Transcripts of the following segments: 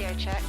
audio check.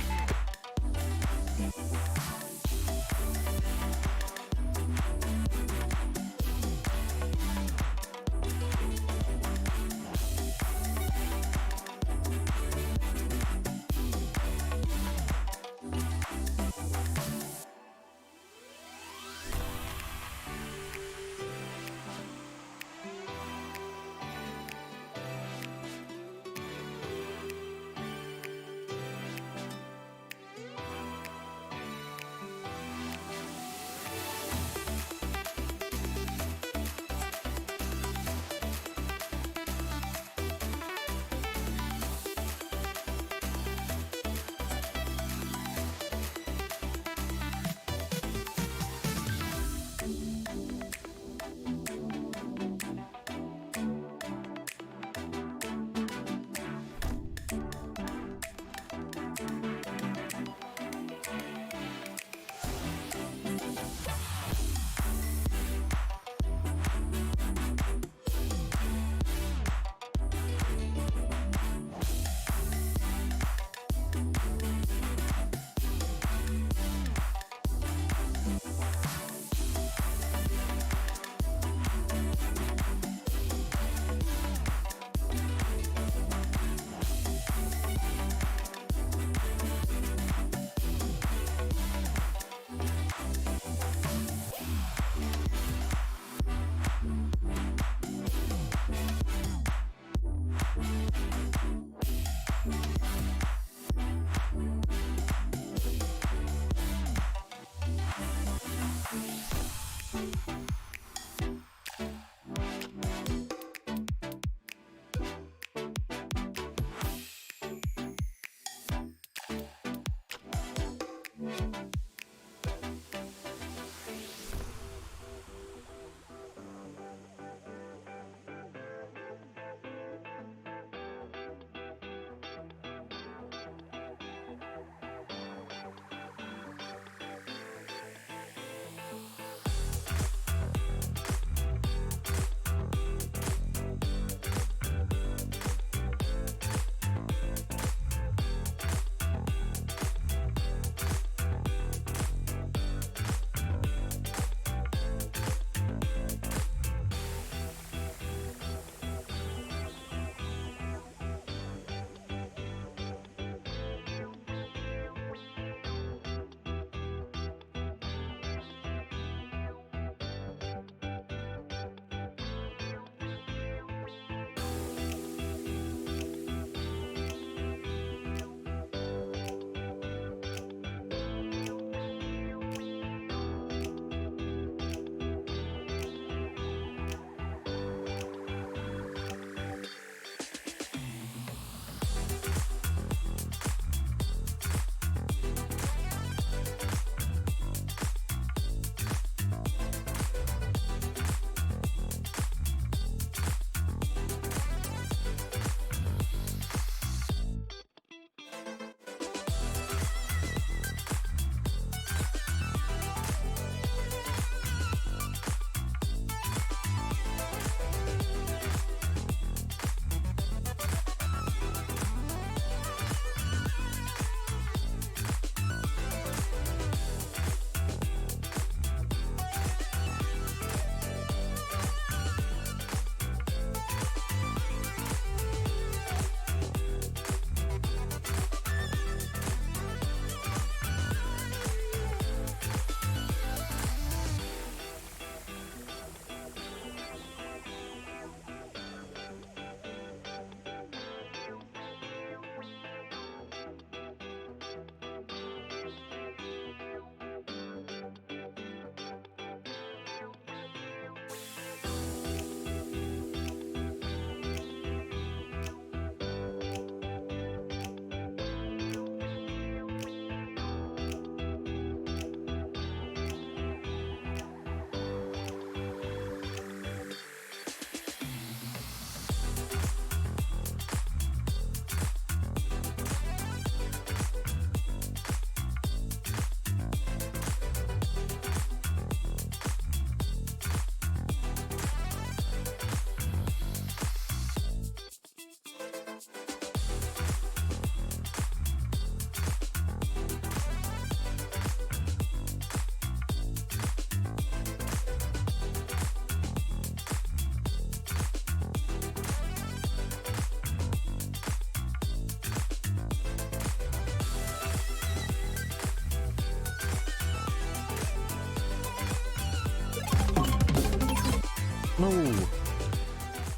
Hello.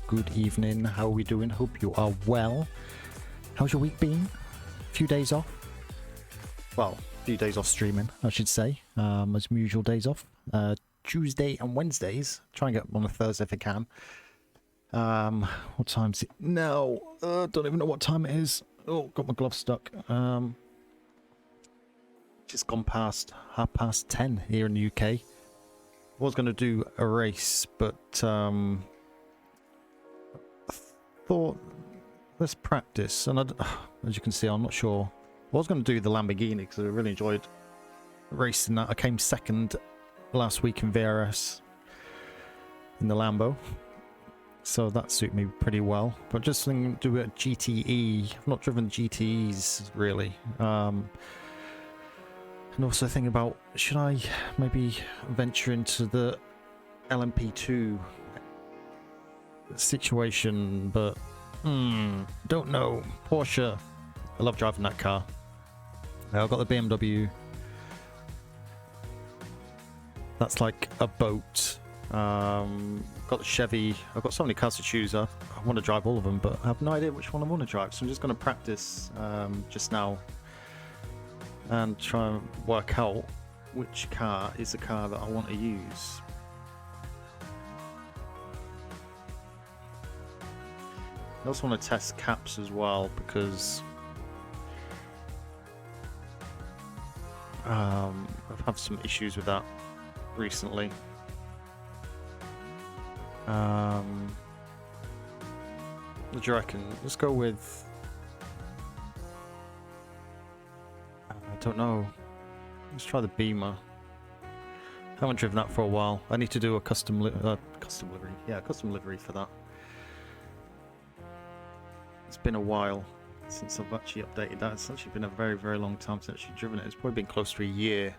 Good evening. How are we doing? Hope you are well. How's your week been? A few days off? Well, a few days off streaming, I should say. As usual days off. Tuesday and Wednesdays. Try and get on a Thursday if I can. What time is it? No. Don't even know what time it is. Oh, got my gloves stuck. Just gone past 10:30 here in the UK. I was going to do a race, but I thought let's practice. And as you can see, I'm not sure. I was going to do the Lamborghini because I really enjoyed racing that. I came second last week in VRS in the Lambo, so that suited me pretty well. But just thinking do a GTE. I've not driven GTEs really. And also thinking about, should I maybe venture into the LMP2 situation, but don't know. Porsche, I love driving that car. I've got the BMW. That's like a boat. Got the Chevy. I've got so many cars to choose. I want to drive all of them, but I have no idea which one I want to drive. So I'm just going to practice just now and try and work out which car is the car that I want to use. I also want to test caps as well because I've had some issues with that recently. What do you reckon? Let's go with, I don't know. Let's try the Beamer. I haven't driven that for a while. I need to do a custom livery. Yeah, custom livery for that. It's been a while since I've actually updated that. It's actually been a very, very long time since I've actually driven it. It's probably been close to a year.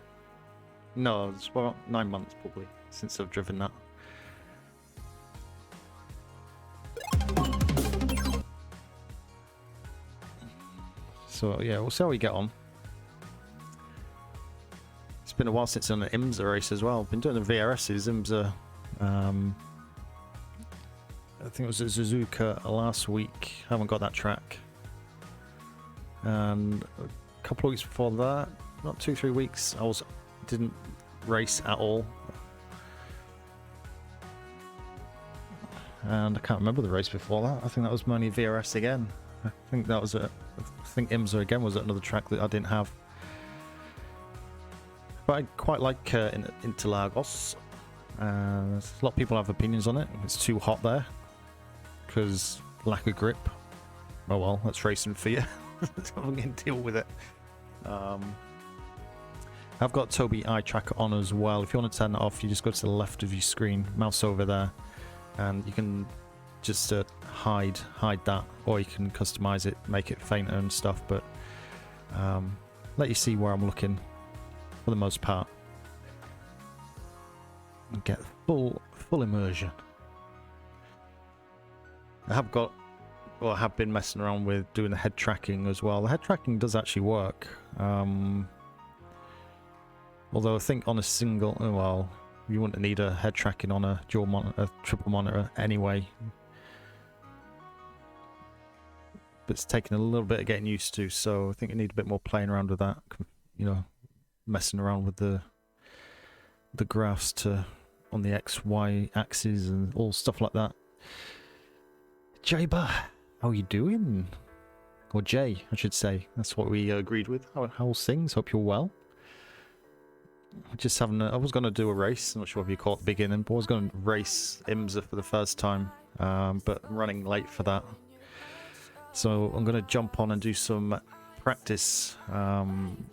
No, it's about 9 months probably since I've driven that. So yeah, we'll see how we get on. It's been a while since I've done an IMSA race as well. I've been doing the VRS's, IMSA. I think it was at Suzuka last week. I haven't got that track. And a couple of weeks before that, not 2-3 weeks, didn't race at all. And I can't remember the race before that. I think that was mainly VRS again. I think that was I think IMSA again was another track that I didn't have. But I quite like Interlagos. A lot of people have opinions on it. It's too hot there because lack of grip. Oh well, that's racing for you. I'm going to deal with it. I've got Tobii eye tracker on as well. If you want to turn that off, you just go to the left of your screen, mouse over there, and you can just hide that, or you can customize it, make it fainter and stuff, but let you see where I'm looking for the most part and get full immersion. I have been messing around with doing the head tracking as well. The head tracking does actually work, although I think on a single, well, you wouldn't need a head tracking on a dual monitor, a triple monitor anyway. But it's taken a little bit of getting used to, so I think you need a bit more playing around with that, you know, messing around with the graphs on the XY axis and all stuff like that. Jayba, how are you doing? Or Jay, I should say. That's what we agreed with. How's things? Hope you're well. Just having I was going to do a race. I'm not sure if you caught the beginning, but I was going to race IMSA for the first time, but I'm running late for that. So I'm going to jump on and do some practice and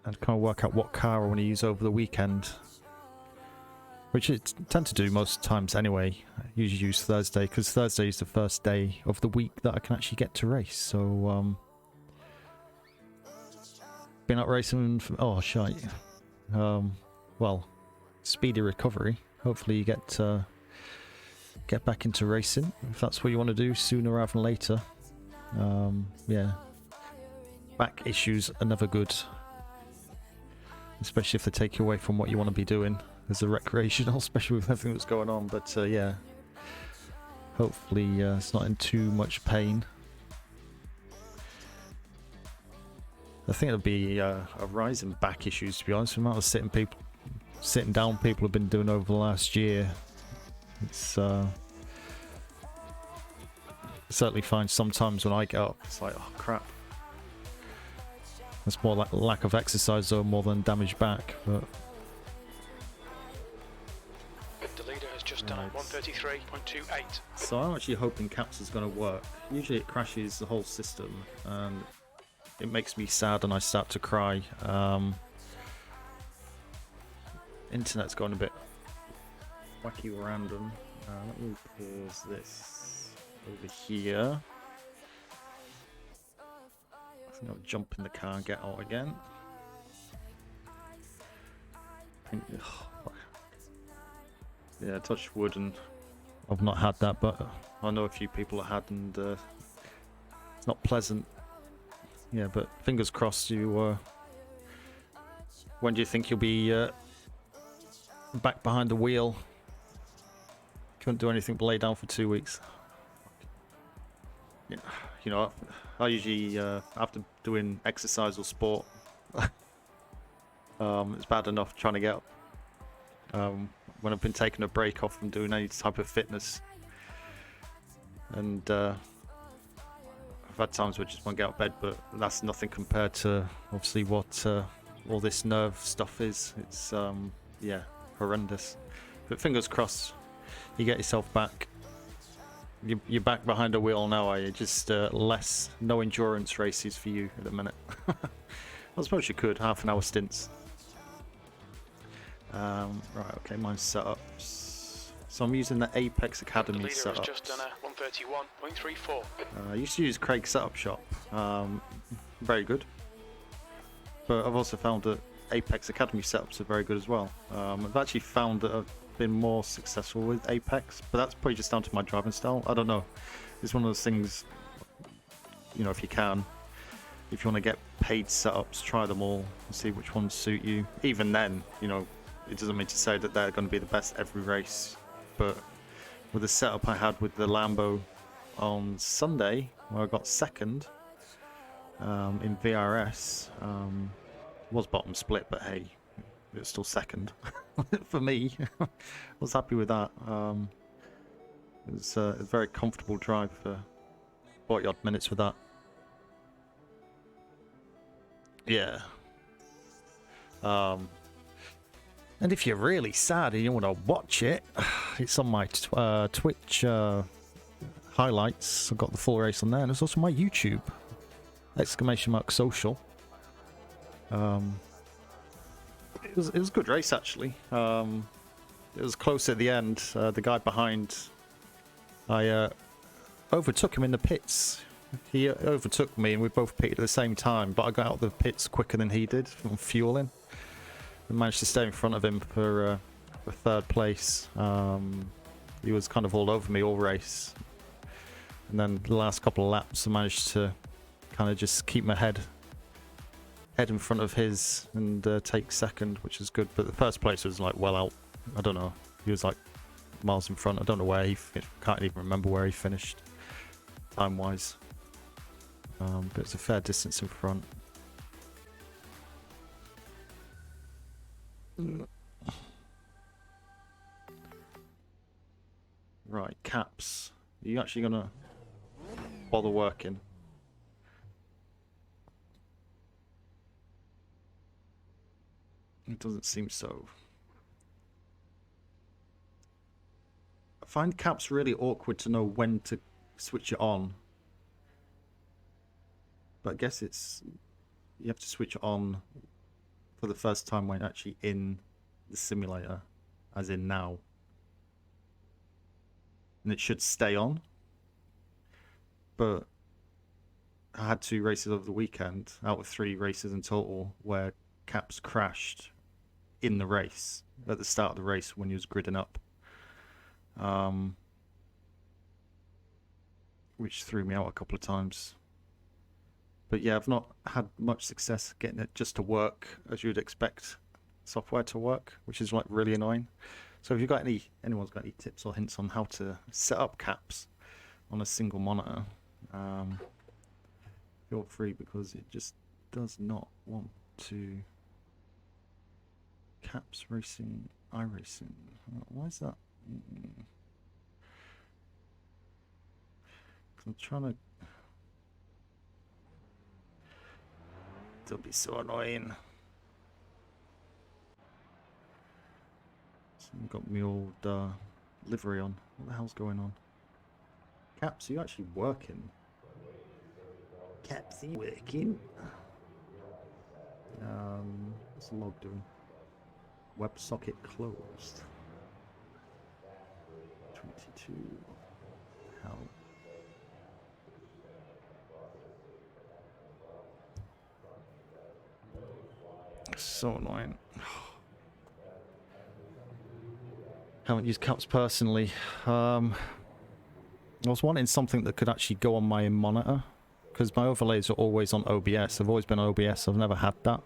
kind of work out what car I want to use over the weekend, which I tend to do most times anyway. I usually use Thursday because Thursday is the first day of the week that I can actually get to race. So been out racing oh shite. Well, speedy recovery. Hopefully you get back into racing if that's what you want to do sooner rather than later. Yeah, back issues are never good, especially if they take you away from what you want to be doing. as a recreational, especially with everything that's going on. But yeah, hopefully it's not in too much pain. I think it'll be a rise in back issues, to be honest. The amount of sitting down people have been doing over the last year. It's certainly find sometimes when I get up, it's like, oh crap. It's more like lack of exercise though, more than damaged back. But the leader has just done 133.28. So I'm actually hoping CAPS is going to work. Usually it crashes the whole system, and it makes me sad and I start to cry. Internet's gone a bit wacky random. Let me pause this over here. I think I'll jump in the car and get out again. Yeah, touch wood, and I've not had that, but I know a few people have had, and it's not pleasant. Yeah, but fingers crossed. You. When do you think you'll be back behind the wheel? Couldn't do anything but lay down for 2 weeks. Yeah, you know, I usually after doing exercise or sport, it's bad enough trying to get up. When I've been taking a break off from doing any type of fitness, and I've had times where I just want to get out of bed, but that's nothing compared to obviously what all this nerve stuff is. It's yeah, horrendous. But fingers crossed, you get yourself back. You're back behind a wheel now, are you? Just no endurance races for you at the minute. I suppose you could, half-an-hour stints. Right, okay, mine's set up. So I'm using the Apex Academy setup. Just done a 131.34. I used to use Craig's setup shop. Very good. But I've also found that Apex Academy setups are very good as well. I've actually found that I've been more successful with Apex, but that's probably just down to my driving style. I don't know. It's one of those things, you know, if you want to get paid setups, try them all and see which ones suit you. Even then, you know, it doesn't mean to say that they're going to be the best every race. But with the setup I had with the Lambo on Sunday, where I got second in VRS, was bottom split, but hey, it was still second for me. I was happy with that. It was a very comfortable drive for 40 odd minutes with that. Yeah. And if you're really sad and you want to watch it, it's on my Twitch highlights. I've got the full race on there, and it's also my YouTube !social. It was a good race actually. It was close at the end. The guy behind, I overtook him in the pits. He overtook me, and we both pitted at the same time. But I got out of the pits quicker than he did from fueling. I managed to stay in front of him for third place. He was kind of all over me all race, and then the last couple of laps I managed to kind of just keep my head in front of his and take second, which is good. But the first place was like well out. I don't know, he was like miles in front. I don't know where can't even remember where he finished time wise, but it's a fair distance in front. Right, caps. Are you actually gonna bother working? It doesn't seem so. I find caps really awkward to know when to switch it on. But I guess you have to switch it on for the first time when actually in the simulator, as in now. And it should stay on. But I had 2 races over the weekend, out of 3 races in total, where caps crashed in the race, at the start of the race when he was gridding up. Which threw me out a couple of times. But yeah, I've not had much success getting it just to work as you'd expect software to work, which is like really annoying. So if you've got anyone's got any tips or hints on how to set up caps on a single monitor, feel free, because it just does not want to. Caps racing, iRacing. Why is that? I'm trying to. It'll be so annoying. Got me old livery on. What the hell's going on? Caps, are you actually working? Caps, are you working? What's the log doing? WebSocket closed. 22. How? So annoying. Haven't used caps personally. I was wanting something that could actually go on my monitor, because my overlays are always on OBS. I've always been on OBS. I've never had that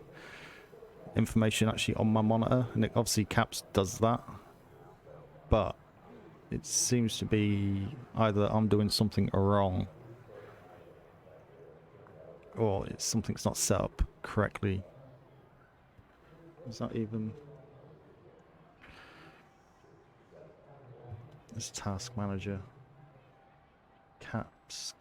information actually on my monitor, and it, obviously caps does that, but it seems to be either I'm doing something wrong or it's something's not set up correctly. Is that even this task manager? Caps.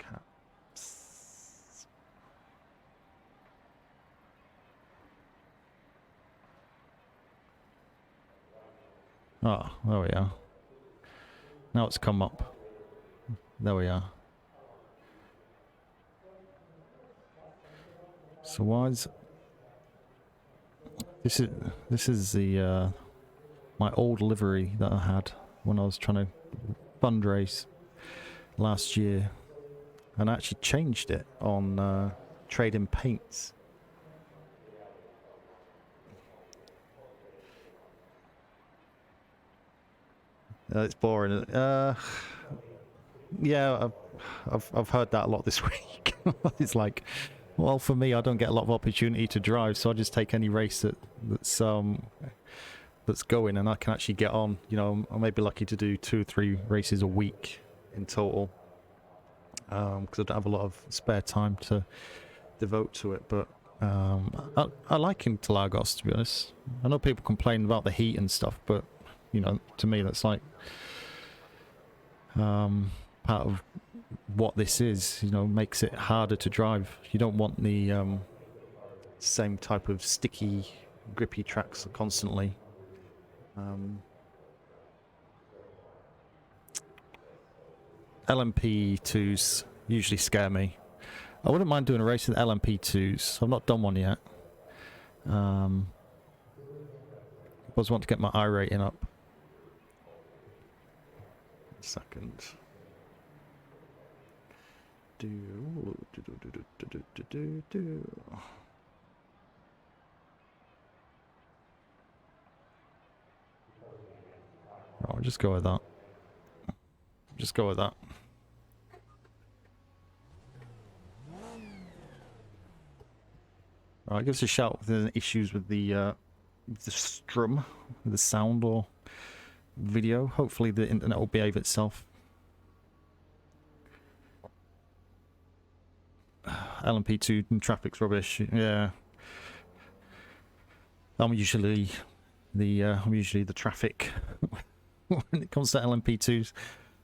Oh, there we are. Now it's come up. There we are. So why is this is the my old livery that I had when I was trying to fundraise last year, and I actually changed it on Trading Paints. It's boring. Yeah, I've heard that a lot this week. It's like, well, for me, I don't get a lot of opportunity to drive, so I just take any race that's going, and I can actually get on. You know, I may be lucky to do 2 or 3 races a week in total, because I don't have a lot of spare time to devote to it. But I like Interlagos, to be honest. I know people complain about the heat and stuff, but you know, to me, that's like part of what this is. You know, makes it harder to drive. You don't want the same type of sticky, grippy tracks constantly. LMP2s usually scare me. I wouldn't mind doing a race with LMP2s. I've not done one yet. I just want to get my I rating up. Second. I'll just go with that. Just go with that. Alright, give us a shout if there's any issues with the strum, with the sound or video. Hopefully the internet will behave itself. LMP2 and traffic's rubbish. Yeah. I'm usually the traffic when it comes to LMP2s.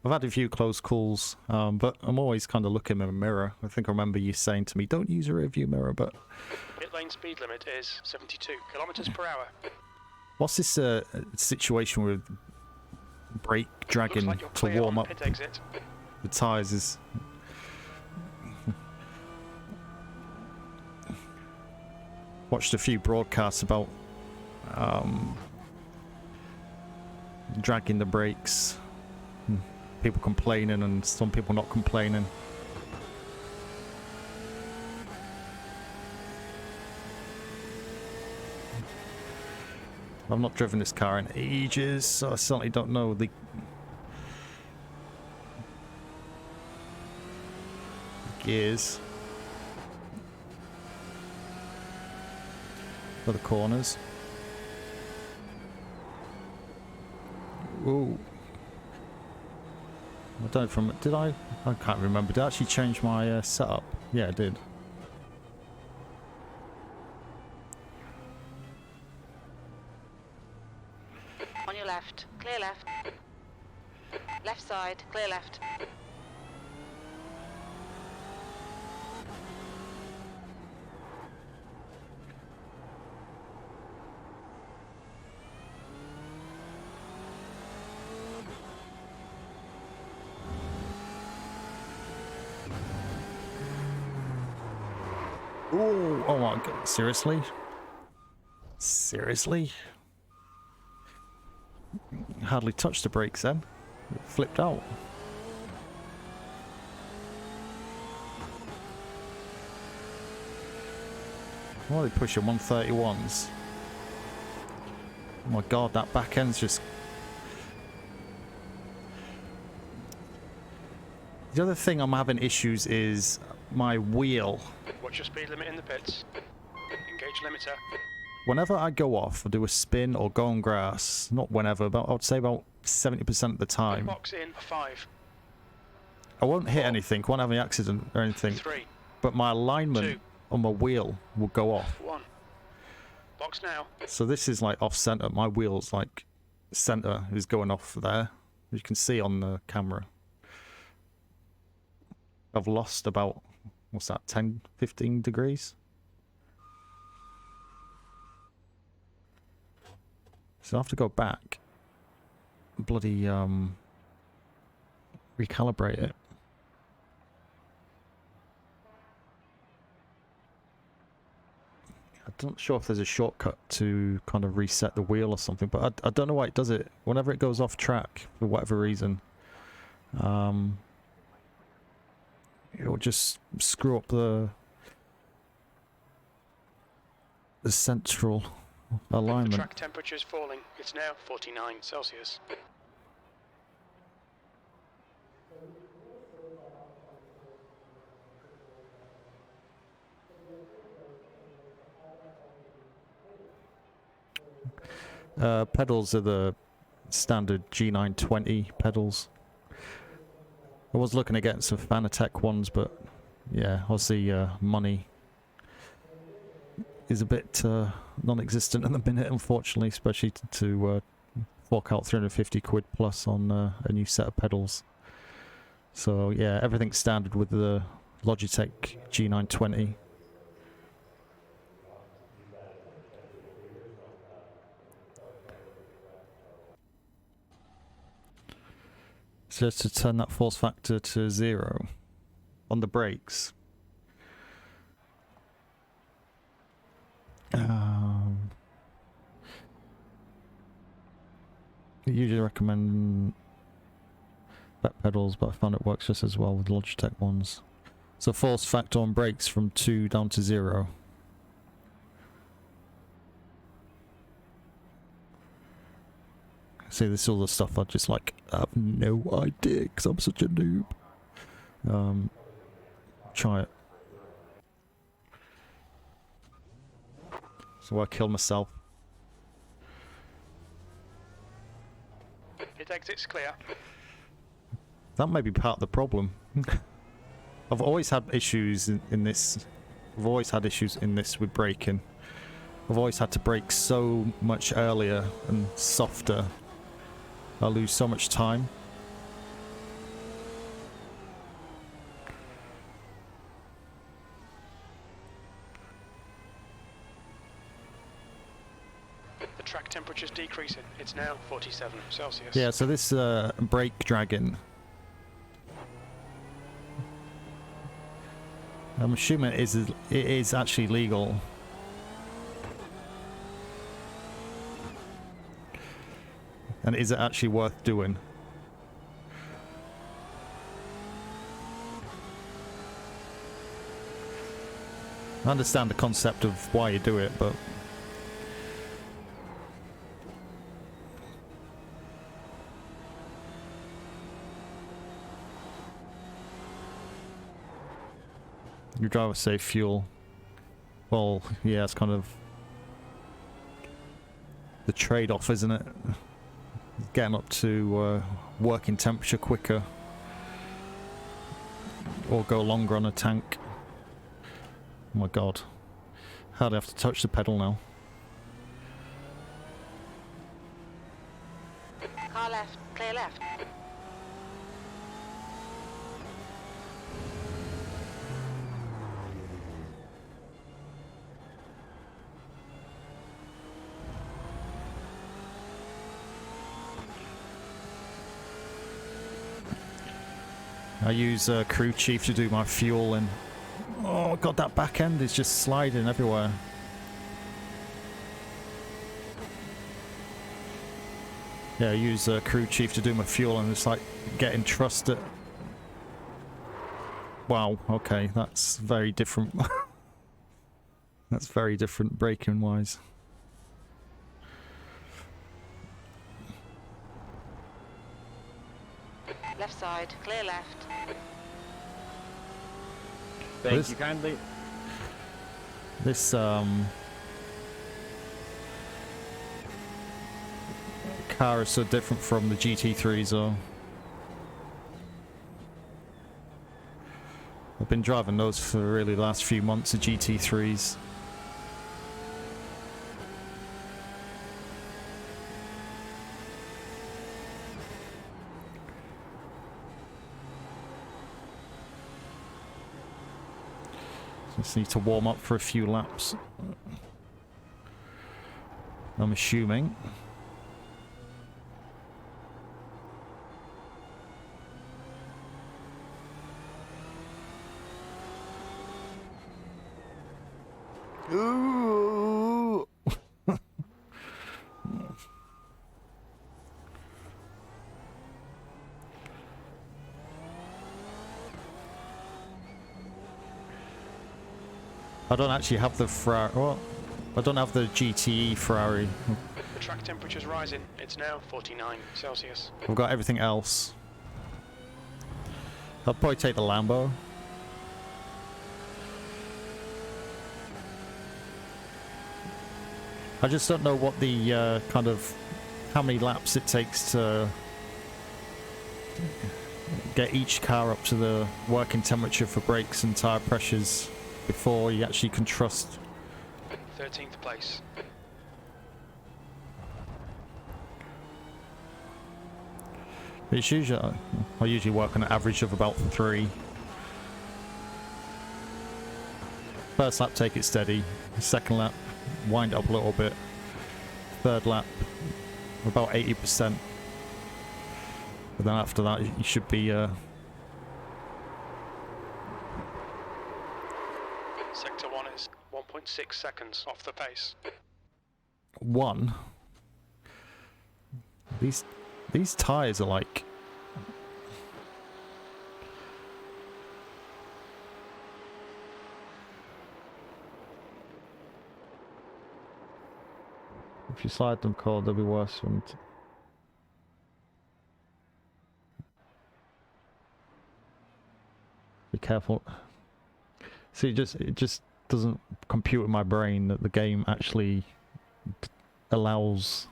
I've had a few close calls, but I'm always kind of looking in a mirror. I think I remember you saying to me, don't use a rear view mirror, but... Pit lane speed limit is 72 kilometers per hour. What's this situation with brake dragging Looks like to warm up pit exit. the tyres is... Watched a few broadcasts about dragging the brakes. People complaining and some people not complaining. I've not driven this car in ages, so I certainly don't know the gears for the corners. Ooh. I don't from. Did I? I can't remember. Did I actually change my setup? Yeah, I did. On your left. Clear left. Left side. Clear left. Ooh, oh my god, seriously? Seriously? Hardly touched the brakes then. It flipped out. Why are they pushing 131s? Oh my god, that back end's just... The other thing I'm having issues is my wheel. Watch your speed limit in the pits. Engage limiter. Whenever I go off or do a spin or go on grass, not whenever, but I would say about 70% of the time, Box in 5. I won't hit anything, won't have any accident or anything, 3. but my alignment 2. on my wheel will go off. 1. Box now. So this is like off center. My wheel's like center is going off there. You can see on the camera. I've lost about, what's that, 10, 15 degrees? So I have to go back, bloody recalibrate it. I'm not sure if there's a shortcut to kind of reset the wheel or something, but I don't know why it does it. Whenever it goes off track, for whatever reason, it'll just screw up the central alignment. The track temperature's falling. It's now 49 Celsius. Pedals are the standard G920 pedals. I was looking to get some Fanatec ones, but yeah, obviously money is a bit non-existent at the minute, unfortunately, especially to fork out 350 quid plus on a new set of pedals. So yeah, everything's standard with the Logitech G920. So to turn that force factor to 0 on the brakes. I usually recommend back pedals, but I found it works just as well with Logitech ones. So force factor on brakes from 2 down to 0. See, this is all the stuff I just like have no idea because I'm such a noob. Try it. So I kill myself. Pit exit's clear. That may be part of the problem. I've always had issues in this. I've always had issues in this with braking. I've always had to brake so much earlier and softer. I lose so much time. The track temperature's decreasing. It's now 47 Celsius. Yeah, so this brake dragging, I'm assuming it is actually legal. And is it actually worth doing? I understand the concept of why you do it, but your driver save fuel. Well, yeah, it's kind of the trade-off, isn't it? getting up to working temperature quicker, or go longer on a tank. Oh my god. Hardly have to touch the pedal now. Car left, clear left. I use crew chief to do my fueling. Oh god, that back end is just sliding everywhere. Yeah, I use crew chief to do my fuel, and it's like getting trusted. Wow, okay, that's very different. That's very different braking wise. Left side, clear left. Thank you kindly. This car is so different from the GT3s though. I've been driving those for really the last few months, the GT3s. Just need to warm up for a few laps. I'm assuming. Ooh. I don't actually have the Ferrari. Well, I don't have the GTE Ferrari. The track temperature's rising. It's now 49 Celsius. I've got everything else. I'll probably take the Lambo. I just don't know what the kind of how many laps it takes to get each car up to the working temperature for brakes and tyre pressures before you actually can trust. 13th place. It's usually I usually work on an average of about 3. First lap, take it steady. Second lap, wind up a little bit. Third lap, about 80%. But then after that, you should be Sector 1 is 1.6 seconds off the pace. 1. These tyres are like... If you slide them cold, they'll be worse. And be careful. See, it just doesn't compute in my brain that the game actually allows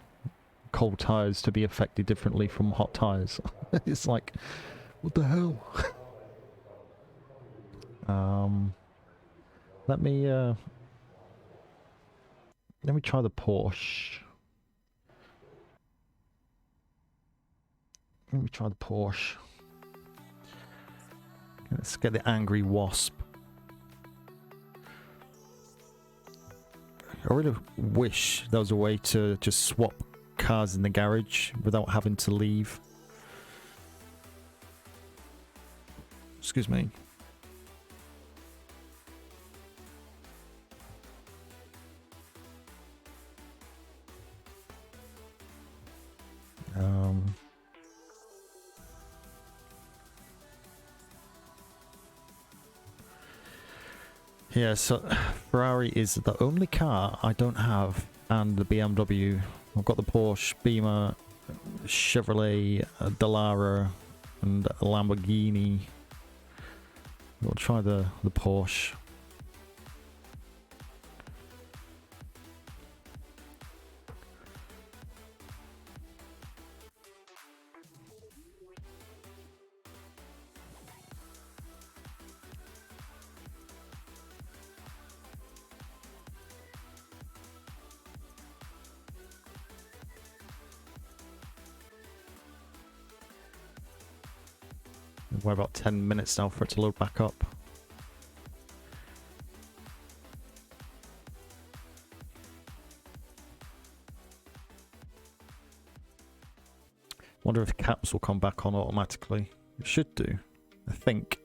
cold tyres to be affected differently from hot tyres. It's like, what the hell? Let me try the Porsche. Let me try the Porsche. Let's get the Angry Wasp. I really wish there was a way to just swap cars in the garage without having to leave. Excuse me. Yeah, so Ferrari is the only car I don't have, and the BMW. I've got the Porsche, Beamer, Chevrolet, Dallara, and a Lamborghini. We'll try the Porsche. We're about 10 minutes now for it to load back up. Wonder if caps will come back on automatically. It should do, I think.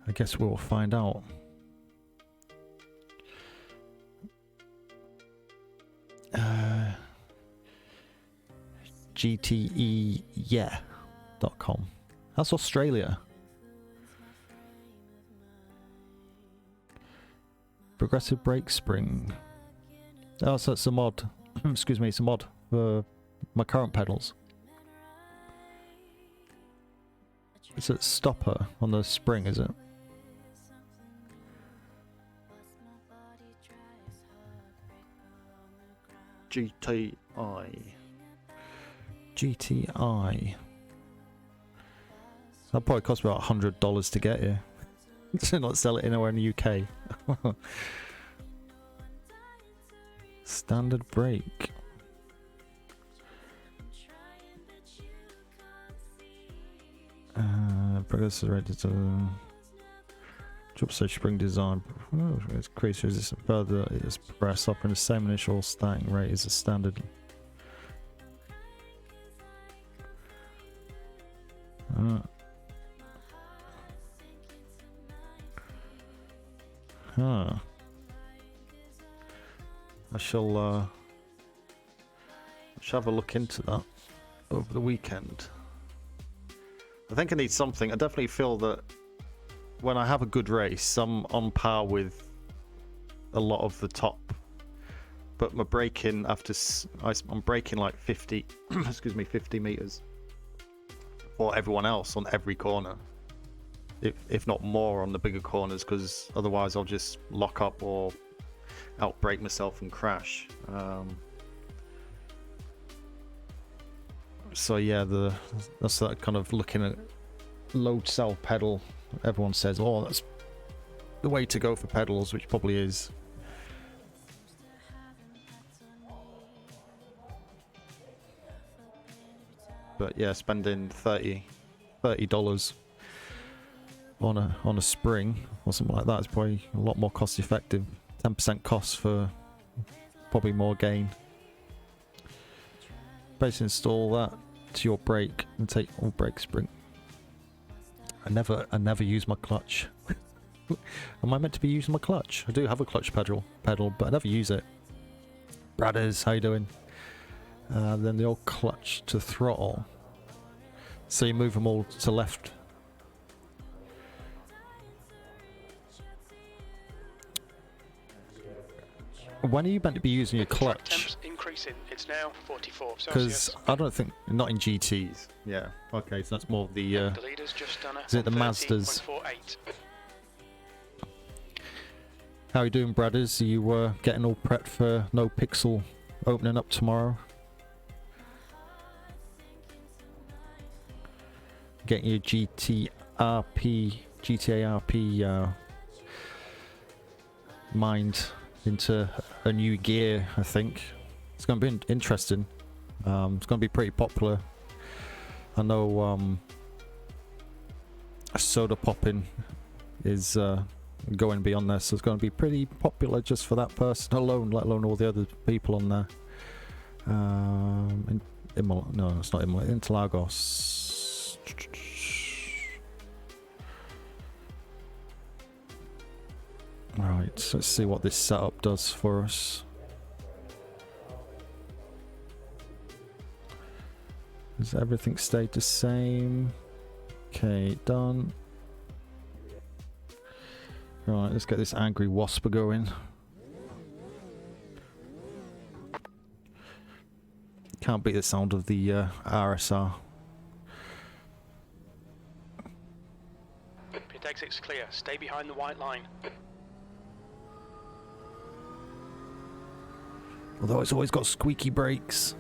I guess we'll find out. GTEyeah.com. That's Australia. Progressive brake spring. Oh, so it's a mod. Excuse me, it's a mod for my current pedals. It's a stopper on the spring, is it? GTI. That probably cost me about $100 to get here. To not sell it anywhere in the UK. Standard brake. Progressive rated to drop stage spring design. Oh, it's increased resistance further. It is press up in the same initial starting rate as the standard. Huh. I shall have a look into that over the weekend. I think I need something. I definitely feel that when I have a good race, I'm on par with a lot of the top. But my braking I'm braking like 50, excuse me, 50 meters for everyone else on every corner. If not more on the bigger corners, because otherwise I'll just lock up or outbrake myself and crash. So yeah, that's that kind of looking at load cell pedal. Everyone says, oh, that's the way to go for pedals, which probably is. But yeah, spending $30 on a spring or something like that is probably a lot more cost effective. 10% cost for probably more gain. Basically install that to your brake and take all brake spring. I never use my clutch. Am I meant to be using my clutch? I do have a clutch pedal, but I never use it. Bradders, how you doing? Then the old clutch to throttle. So you move them all to left. When are you meant to be using your clutch? Increasing. It's now 44 Because Celsius. I don't think, not in GTs. Yeah. Okay, so that's more of the. The leader's just done a Is it the Mazdas? 130.48. How are you doing, Bradders? Are you getting all prepped for No Pixel opening up tomorrow? Getting your GTA-RP mind into a new gear, I think. It's going to be interesting. It's going to be pretty popular. I know soda popping is going to be on there, so it's going to be pretty popular just for that person alone, let alone all the other people on there. No, it's not Imola. Interlagos. Right, let's see what this setup does for us. Has everything stayed the same? Okay, done. Right, let's get this angry wasp going. Can't beat the sound of the RSR. Pit exit's clear. Stay behind the white line. Although it's always got squeaky brakes.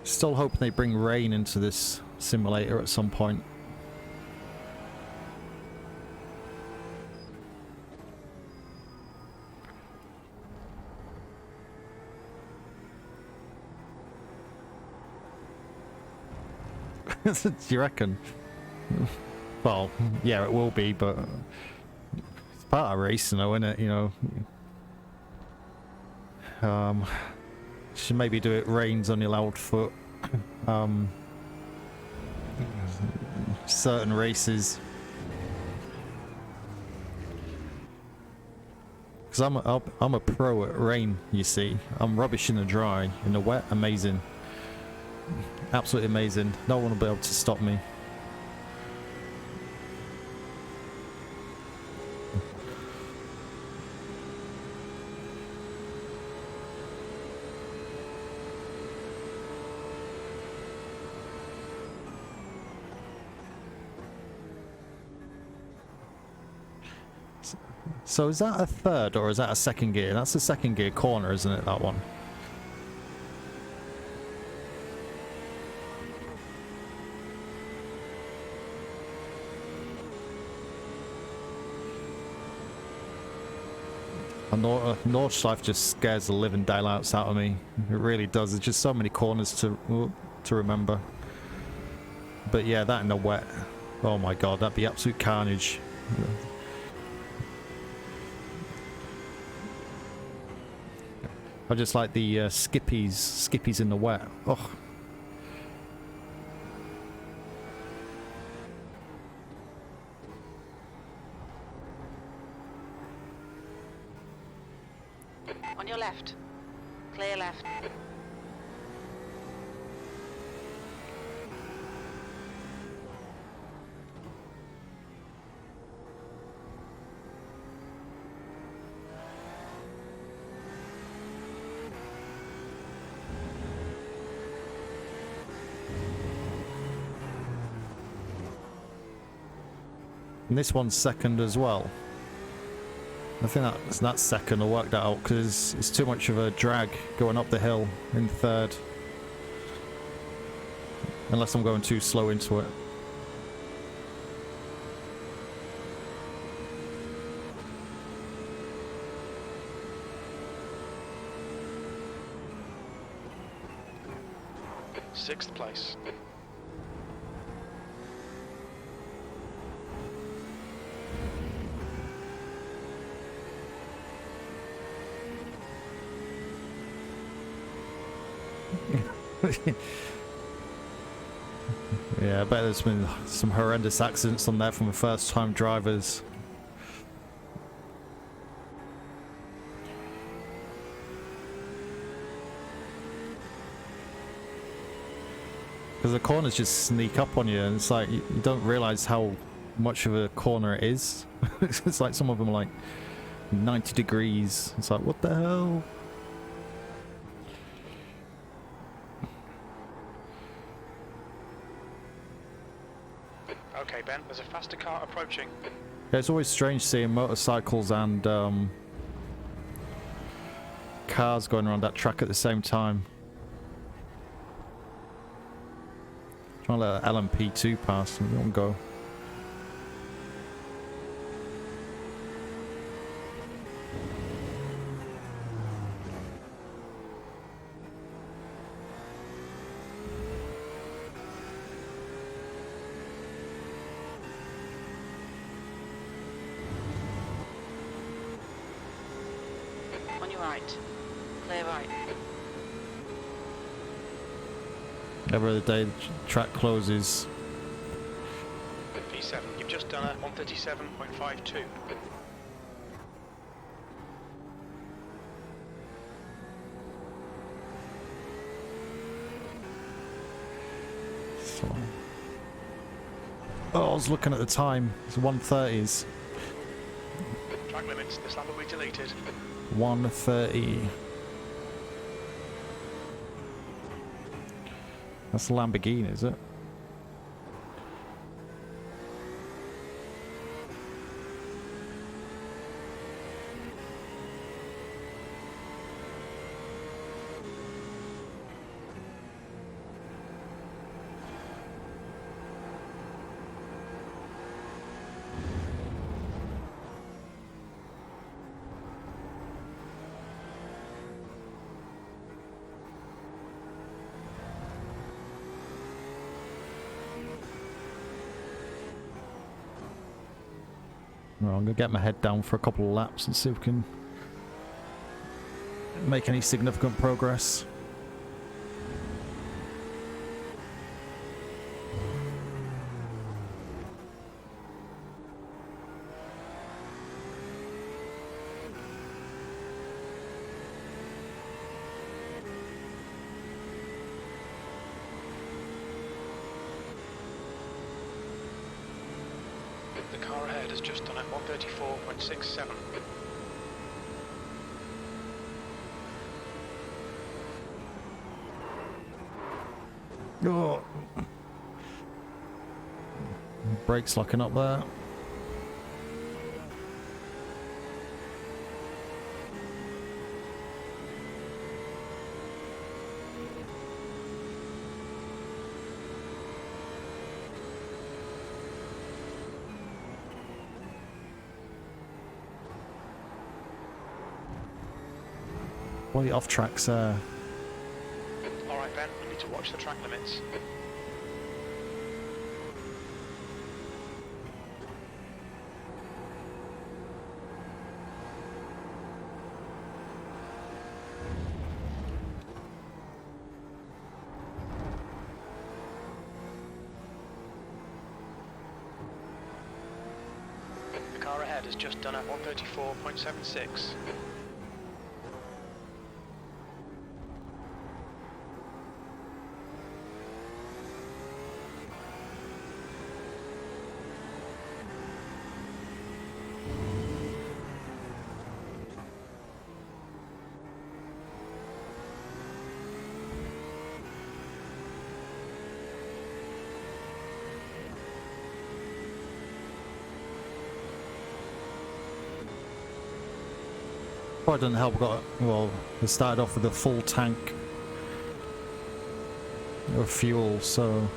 Still hoping they bring rain into this simulator at some point. Do you reckon? Well, yeah, it will be, but it's part of racing, though, isn't it? You know. Should maybe do it rains on your loud foot. Certain races. Because I'm a pro at rain, you see. I'm rubbish in the dry. In the wet, amazing. Absolutely amazing. No one will be able to stop me. So is that a third or is that a second gear? That's a second gear corner, isn't it, that one? Nordschleife just scares the living daylights out of me. It really does. There's just so many corners to remember. But yeah, that in the wet. Oh my god, that'd be absolute carnage. I just like the skippies in the wet. Oh. On your left. Clear left. And this one's second as well. I think that's second. I worked that out because it's too much of a drag going up the hill in third. Unless I'm going too slow into it. Sixth place. Yeah, I bet there's been some horrendous accidents on there from the first time drivers. Because the corners just sneak up on you and it's like you don't realise how much of a corner it is. It's like some of them are like 90 degrees. It's like, what the hell? Okay, Ben, there's a faster car approaching. Yeah, it's always strange seeing motorcycles and cars going around that track at the same time. Trying to let LMP2 pass and don't go. On your right. Clear right. Every other day the track closes. P7, you've just done a 137.52. So. Oh, I was looking at the time. It's 1:30s. Track limits, this lap will be deleted. 1:30. That's a Lamborghini, is it? Well, I'm going to get my head down for a couple of laps and see if we can make any significant progress. The car ahead has just done at 134.67. Oh. Brakes locking up there. Well, the off tracks Alright Ben, we need to watch the track limits. The car ahead has just done at 134.76. probably doesn't help. Well, we started off with a full tank of fuel, so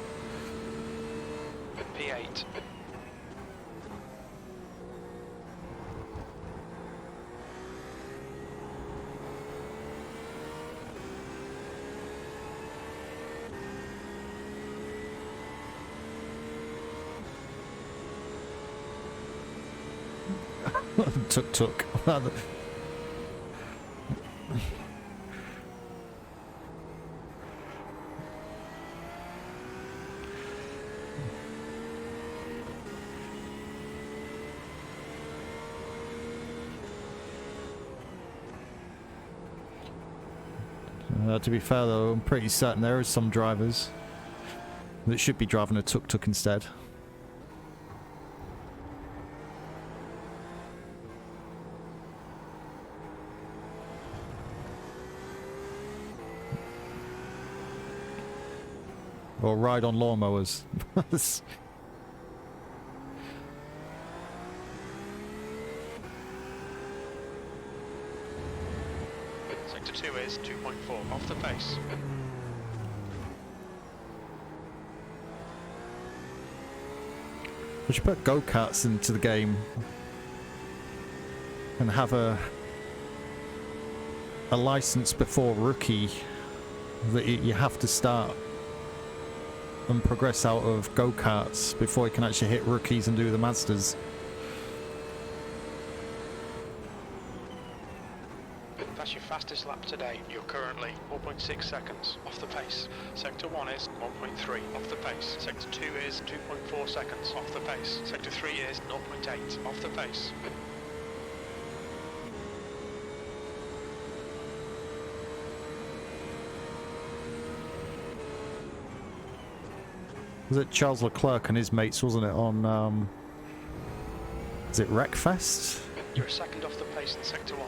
P8. tuk. To be fair though, I'm pretty certain there are some drivers that should be driving a tuk-tuk instead. Or ride on lawnmowers. Sector 2 is 2.4 off the pace. We should put go-karts into the game and have a license before rookie that you have to start and progress out of go-karts before you can actually hit rookies and do the masters. That's your fastest lap today. You're currently 4.6 seconds off the pace. Sector 1 is 1.3 off the pace. Sector 2 is 2.4 seconds off the pace. Sector 3 is 0.8 off the pace. Was it Charles Leclerc and his mates, wasn't it, on, is it Wreckfest? You're a second off the pace in Sector 1.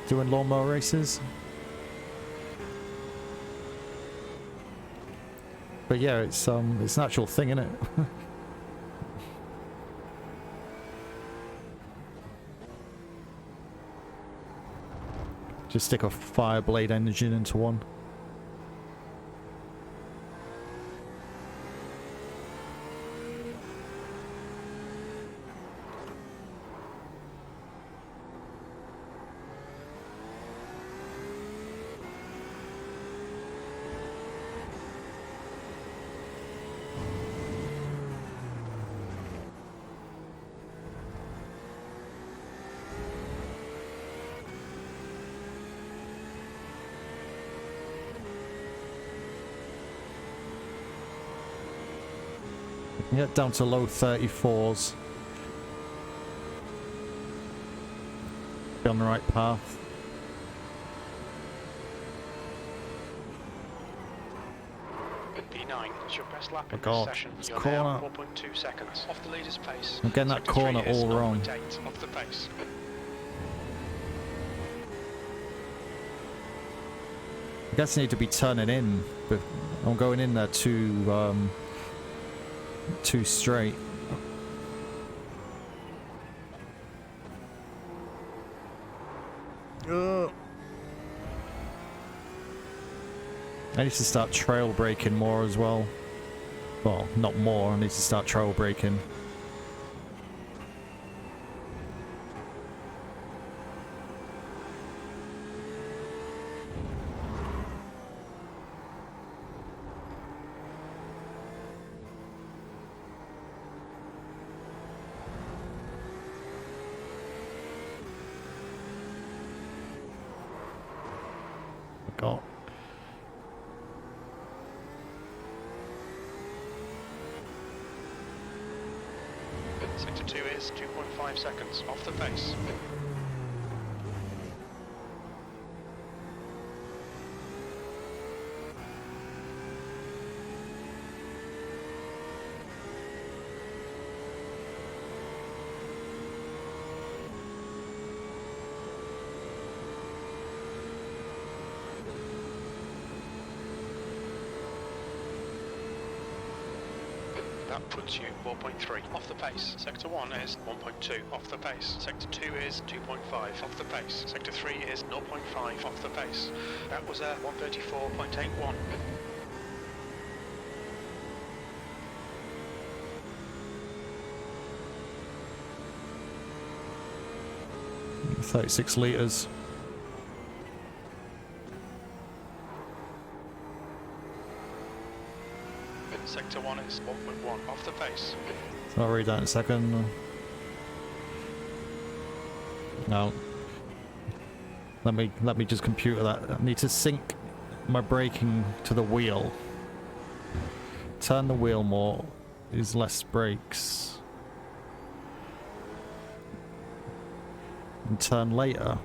Doing lawnmower races? But yeah, it's an actual thing, isn't it? Just stick a Fireblade engine into one. Get down to low 34s. Be on the right path. P9, it's your best lap in God, this session. it's You're corner. now 4.2 seconds off the leader's pace. I'm getting that Sector corner 3 is all wrong. 0.8 off the pace. I guess I need to be turning in, but I'm going in there too straight. I need to start trail braking more as well. Well, not more, I need to start trail braking. God. Sector 2 is 2.5 seconds off the pace. That puts you 4.3 off the pace. Sector 1 is 1.2 off the pace. Sector 2 is 2.5 off the pace. Sector 3 is 0.5 off the pace. That was a 134.81. 36 litres. Sector 1 is 1.1 off the pace. So I'll read that in a second. No. Let me just computer that. I need to sync my braking to the wheel. Turn the wheel more is less brakes. And turn later.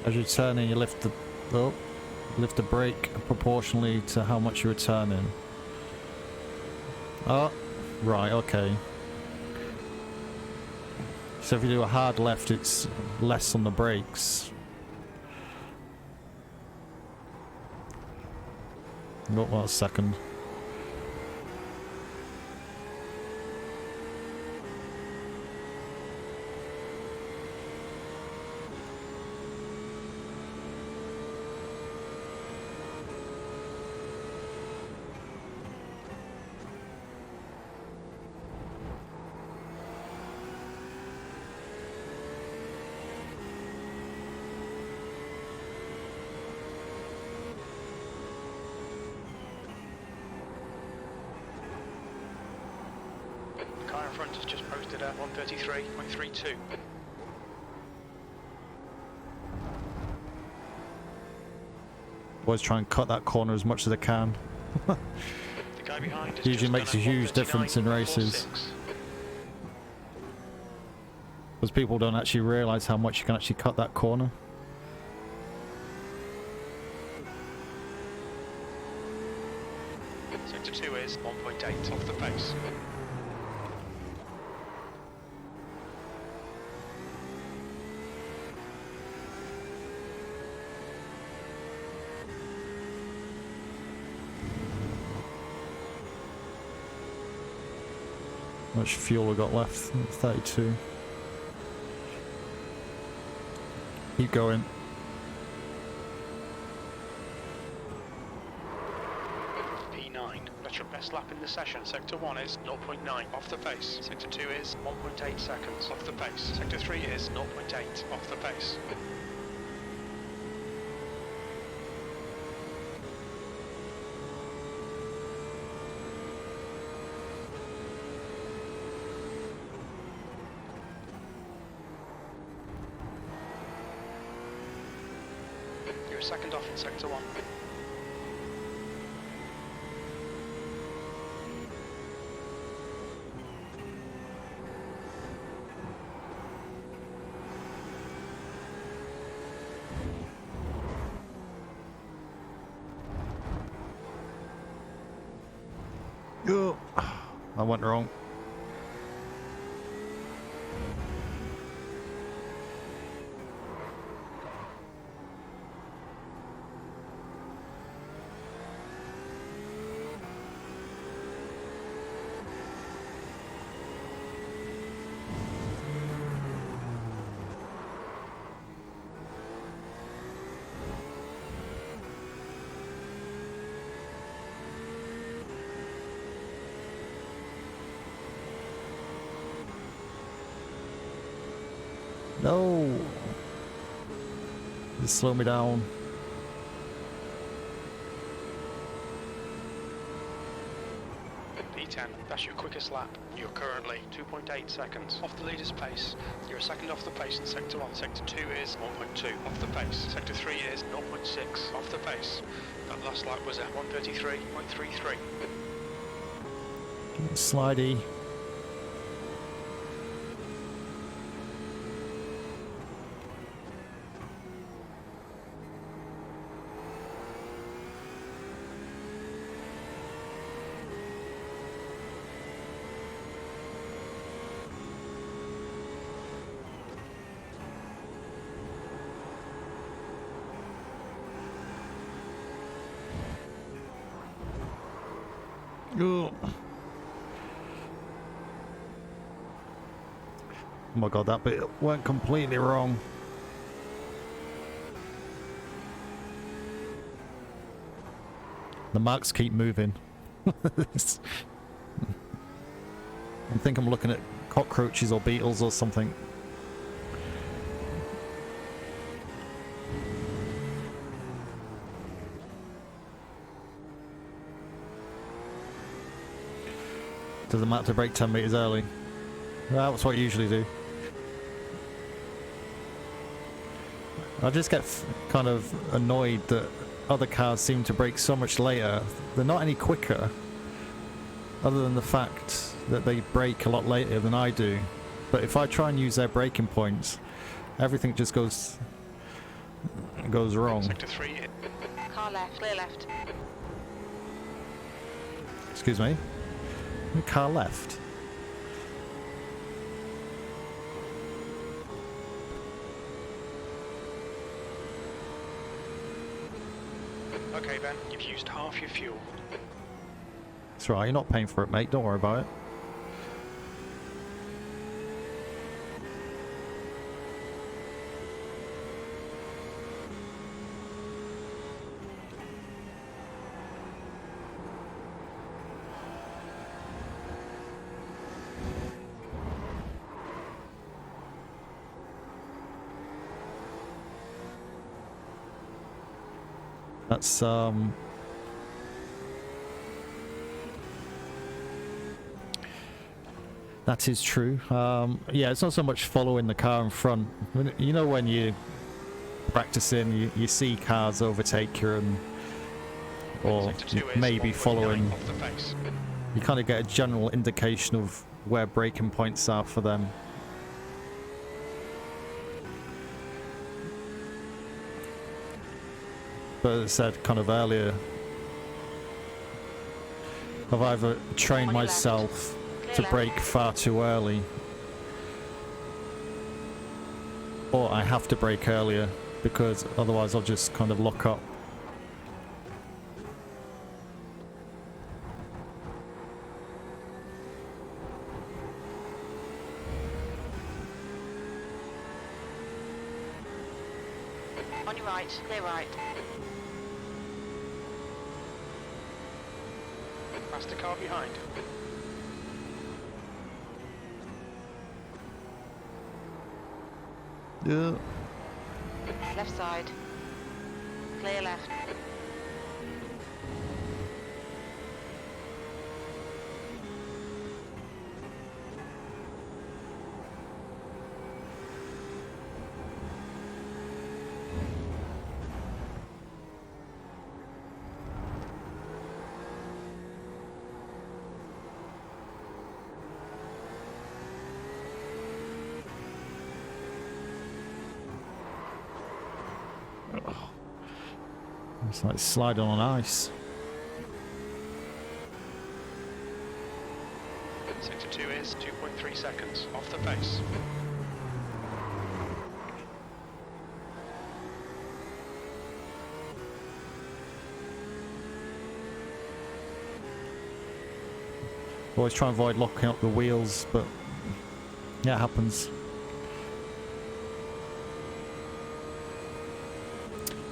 As you're turning, you lift the brake proportionally to how much you're turning. Oh, right, okay. So if you do a hard left, it's less on the brakes. Got 1 second. The car in front has just posted at 133.32. Always try and cut that corner as much as I can. The guy behind is Usually just makes a done at huge difference in races. 139.46. Because people don't actually realise how much you can actually cut that corner. Sector 2 is 1.8 off the pace. How much fuel we got left? 32. Keep going. P9, that's your best lap in the session. Sector 1 is 0.9 off the pace. Sector 2 is 1.8 seconds off the pace. Sector 3 is 0.8 off the pace. You're a second off in Sector 1. Oh, I went wrong. No! Just slow me down. P10, that's your quickest lap. You're currently 2.8 seconds off the leader's pace. You're a second off the pace in Sector 1. Sector 2 is 1.2 off the pace. Sector 3 is 0.6 off the pace. That last lap was at 133.33. Slidey. Oh my god, that bit went completely wrong. The marks keep moving. I think I'm looking at cockroaches or beetles or something. Doesn't matter to brake 10 meters early. That's what you usually do. I just get kind of annoyed that other cars seem to brake so much later. They're not any quicker, other than the fact that they brake a lot later than I do. But if I try and use their braking points, everything just goes wrong. Sector 3. Car left, clear left. Excuse me. Car left. Okay Ben, you've used half your fuel. That's right, you're not paying for it, mate. Don't worry about it. That's that is true. Yeah, it's not so much following the car in front. You know, when you practicing, you see cars overtake you, or maybe following. You kind of get a general indication of where braking points are for them. But as I said kind of earlier, I've either trained myself to brake far too early, or I have to brake earlier because otherwise I'll just kind of lock up. On your right, clear right. past the car behind. Yeah. Left side. Clear left. It's like sliding on ice. Sector 2 is 2.3 seconds off the pace. Always try and avoid locking up the wheels, but yeah, it happens.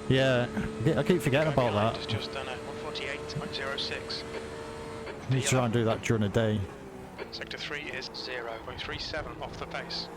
Yeah, I keep forgetting about that. Just done at 148.06. You need to try and do that during the day. Sector 3 is 0.37 off the pace.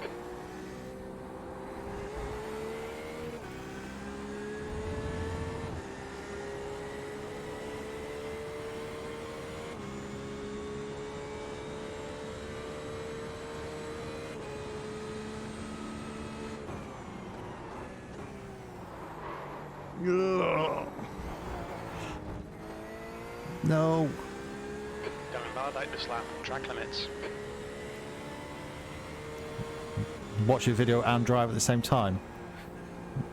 No. Going validate this lap, track limits. Watch your video and drive at the same time.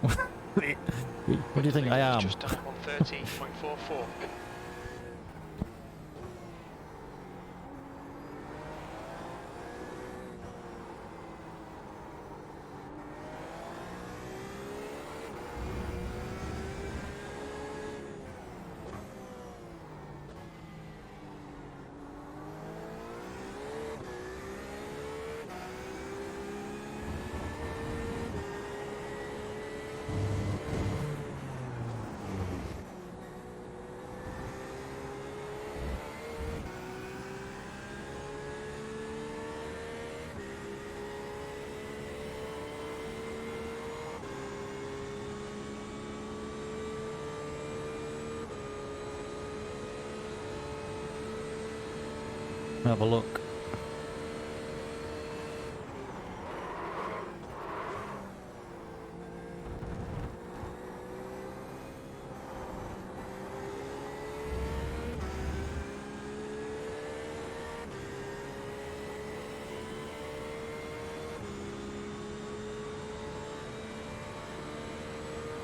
What do you think I am? Just done at 130.44. Have a look.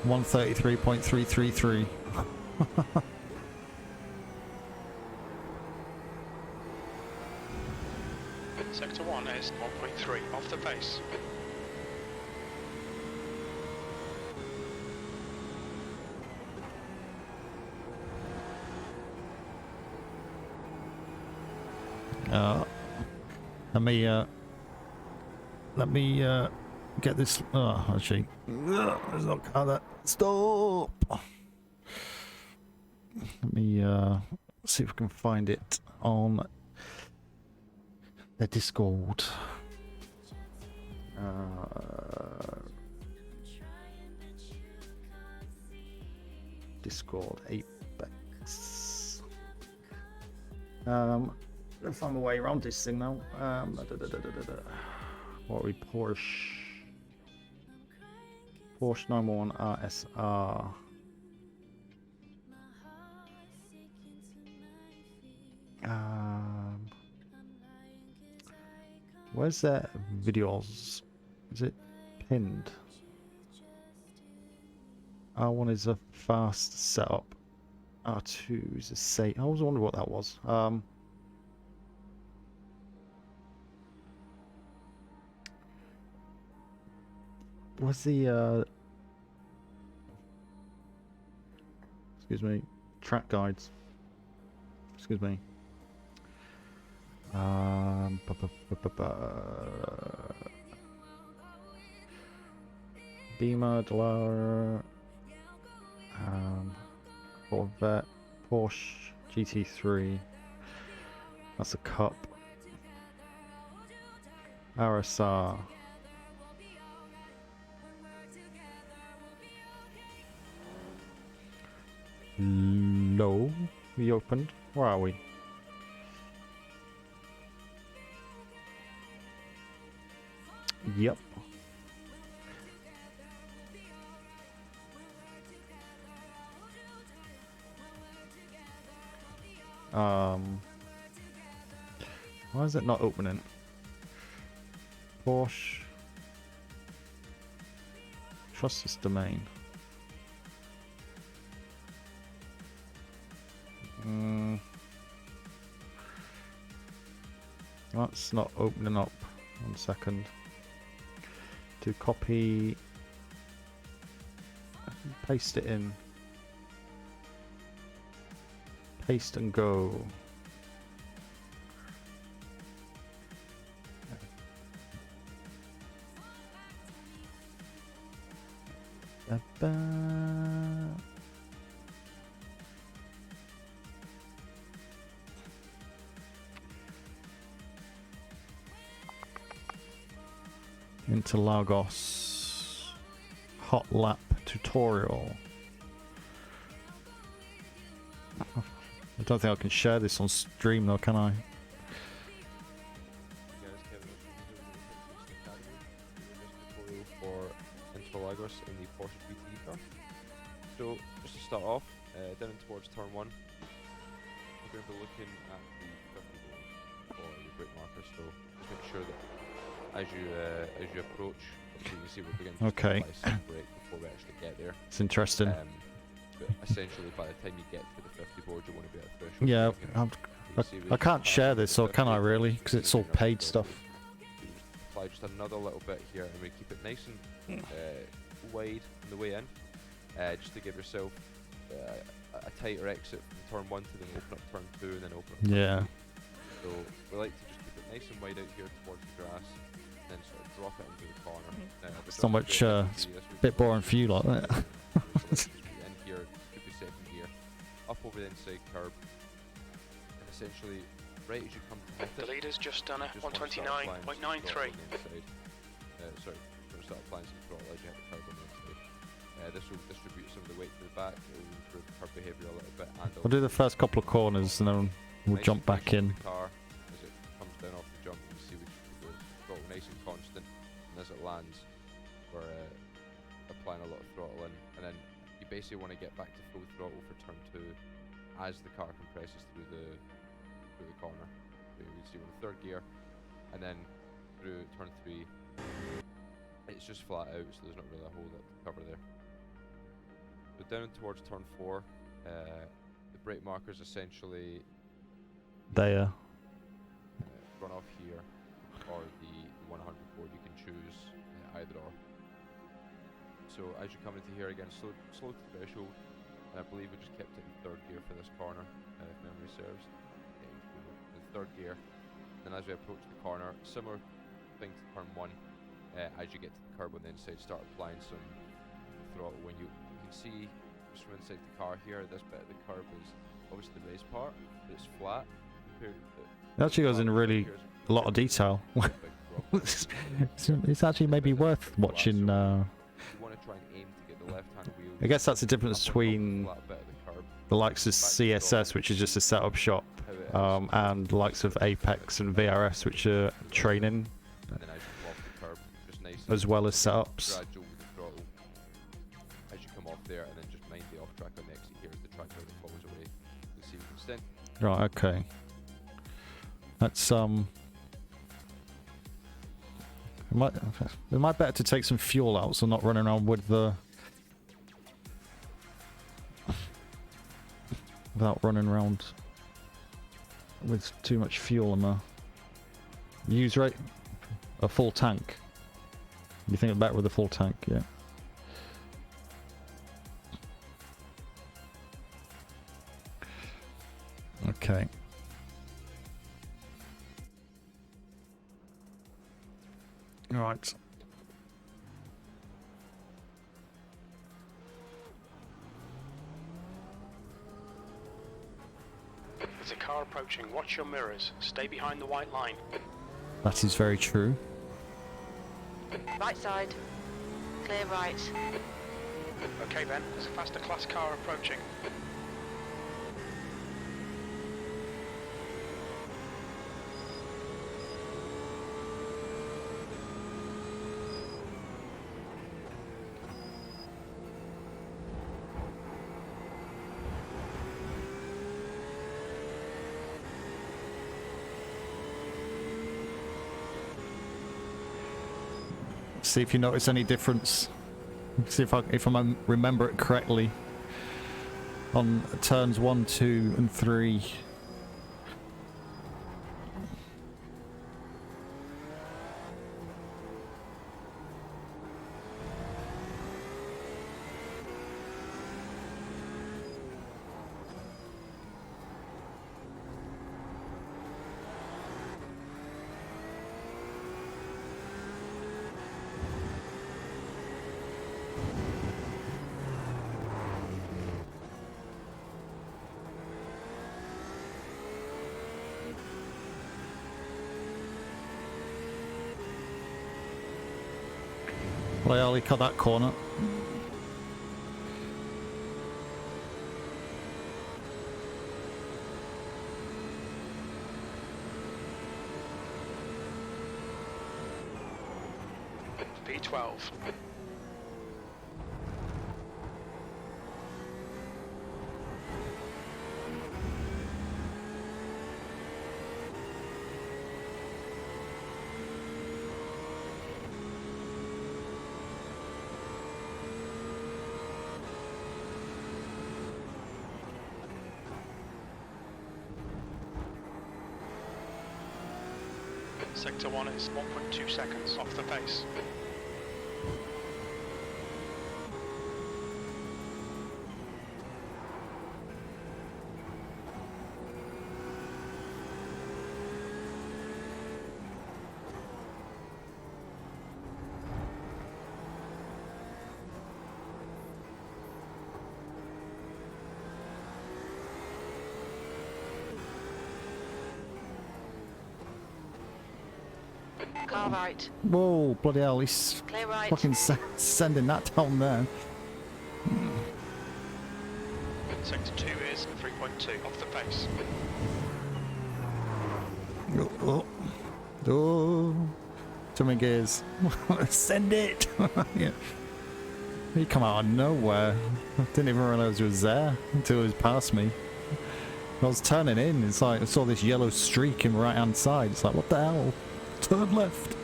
One 133.333. Sector 1 is 1.3 off the pace. Let me get this. Oh, actually, there's no car that. Stop. Let me see if I can find it on the Discord. Discord Apex. Let's find my way around this thing now. What are we? Porsche 911 RSR. Where's that videos? Is it pinned? R1 is a fast setup. R2 is a safe. I was wondering what that was. What's the excuse me, track guides. Excuse me. Beamer, Delara, Corvette, Porsche GT3, That's a cup. RSR. Low. We opened. Where are we? Yep. Why is it not opening? Porsche. Trust this domain. That's not opening up. 1 second. To copy. Paste it in. Paste and go. Interlagos hot lap tutorial. I don't think I can share this on stream though, can I? For Interlagos in the Porsche GT car. So just to start off, down towards turn 1, we're going to be looking at the 50 goals for your brake markers. So just make sure that as you approach, you can see we're beginning to Okay. apply some brake before we actually get there. It's interesting. But essentially, by the time you get to the 50 board, you want to be at the threshold. Yeah, You see we I can't have share this, or can I 50, really? Because it's all paid stuff. Apply just another little bit here, and we keep it nice and wide on the way in, just to give yourself a tighter exit from turn 1 to then open up turn 2 and then open up turn Yeah. 3. So we like to just keep it nice and wide out here towards the grass, and then sort of drop it into the corner. It's not much, it's a bit boring for you like that. In here, could be second gear, up over the inside curb, and essentially, right as you come to hit The it, leader's just done a you just wanna start applying some 129.93. throttle on the inside. Sorry, you're going to start applying some throttle as you hit the curb on the inside. This will distribute some of the weight to the back, it will improve curb behaviour a little bit, and We'll do the first couple of corners and then we'll nice jump and back patient in. with the car as it comes down off the jump. You can see we just keep the throttle nice and constant, and as it lands, we're applying a lot of throttle in, and then you basically want to get back to full throttle for turn 2 as the car compresses through the corner. So you can see we're in third gear, and then through turn 3, it's just flat out, so there's not really a whole lot to cover there. So down towards turn 4, the brake markers essentially There. run off here, or the 100 board. You can choose either or. So as you come into here again, slow to threshold, and I believe we just kept it in third gear for this corner, if memory serves. In third gear, then as we approach the corner, similar thing to turn 1. As you get to the curb on the inside, start applying some throttle. When you can see just from inside the car here, this bit of the curb is obviously the race part, but it's flat. It actually goes in really a lot of detail. It's actually maybe worth watching. You want to try and aim to get the left-hand wheel. I guess that's the difference between the likes of CSS, which is just a setup shop, and the likes of Apex and VRS, which are training as well as setups. Gradual with the throttle as you come off there, and then just mind the off track on the exit here as the track that falls away. You see, we can extend. Right. Okay. That's It might better to take some fuel out, so not running around with the without running around with too much fuel in the use rate. A full tank. You think it's better with a full tank? Yeah. Okay. All right. There's a car approaching. Watch your mirrors. Stay behind the white line. That is very true. Right side. Clear right. Okay then, there's a faster class car approaching. See if you notice any difference. See if I remember it correctly. On turns 1, 2, and 3. Well, he cut that corner. P12. Sector 1 is 1.2 seconds off the pace. Car right. Whoa, bloody hell, he's Clear right. fucking sending that down there. Sector 2 is 3.2 off the pace. Oh, oh. Too many gears. Send it! Yeah. He come out of nowhere. I didn't even realise he was there until he was past me. I was turning in, it's like I saw this yellow streak in the right hand side. It's like, what the hell? Turn left.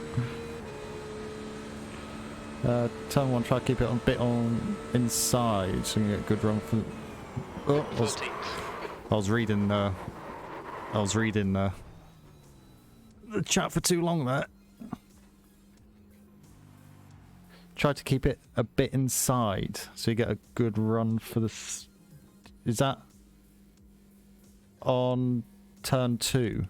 Turn 1, try to keep it a bit on inside so you can get a good run for. Oh, I was reading the chat for too long there. Try to keep it a bit inside so you get a good run for the. Is that on turn 2?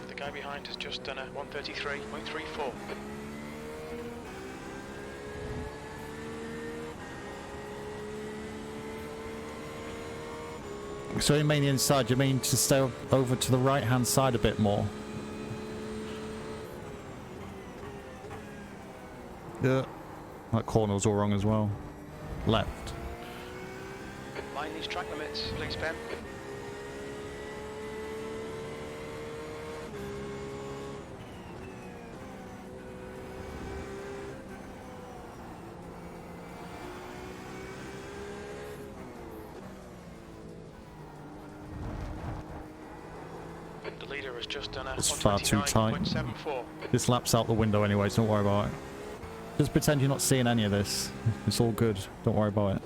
The guy behind has just done a 133.34. So you mean the inside, you mean to stay over to the right hand side a bit more? Yeah. That corner was all wrong as well. Left. Mind these track limits, please, Ben. The leader has just done a It's far too tight. 129.74. This lap's out the window anyway, so don't worry about it. Just pretend you're not seeing any of this. It's all good. Don't worry about it.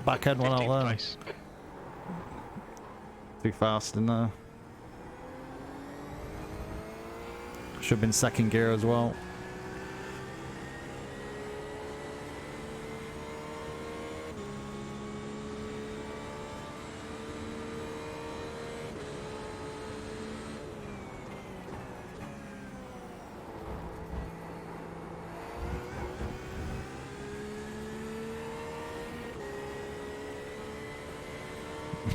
back end one out 15th there. place. Too fast in there. Should have been second gear as well.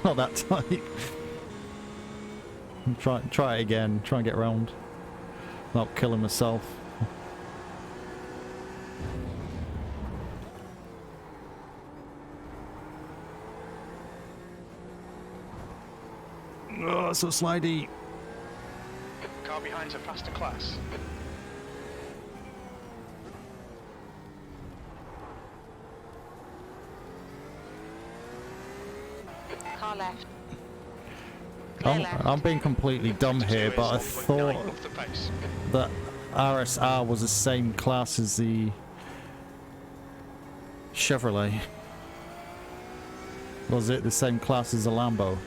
Not that tight. Try it again. Try and get round. Not killing myself. Oh, so slidey. Car behind's a faster class. Car left. Clear left. I'm being completely dumb Sector here, 2 but I is 1.9 thought off the pace. that RSR was the same class as the Chevrolet. Was it the same class as the Lambo?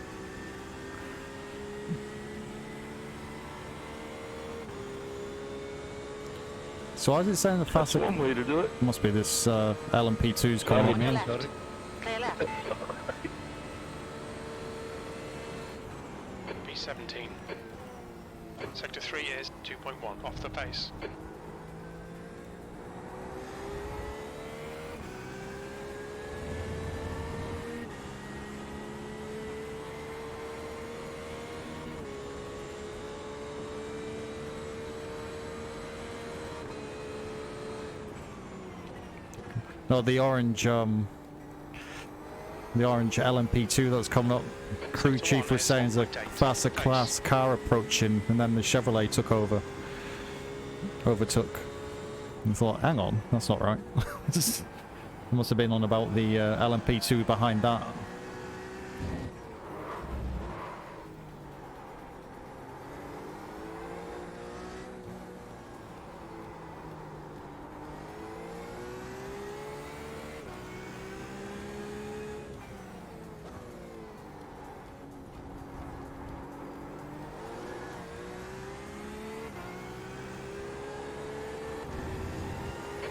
So why is it saying the faster? One way to do it. Must be this LMP2's coming Clear in. left. Clear left. B17. Sector 3 is 2.1 off the pace. No, the orange LMP2 that was coming up. Crew chief was saying there's a faster class car approaching, and then the Chevrolet overtook. And thought, hang on, that's not right. It must have been on about the LMP2 behind that.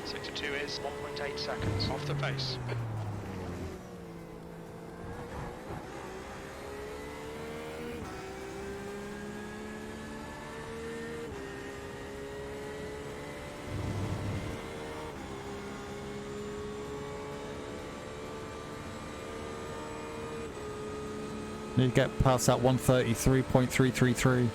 Sector 2 is 1.8 seconds off the pace. Need to get past that 133.333.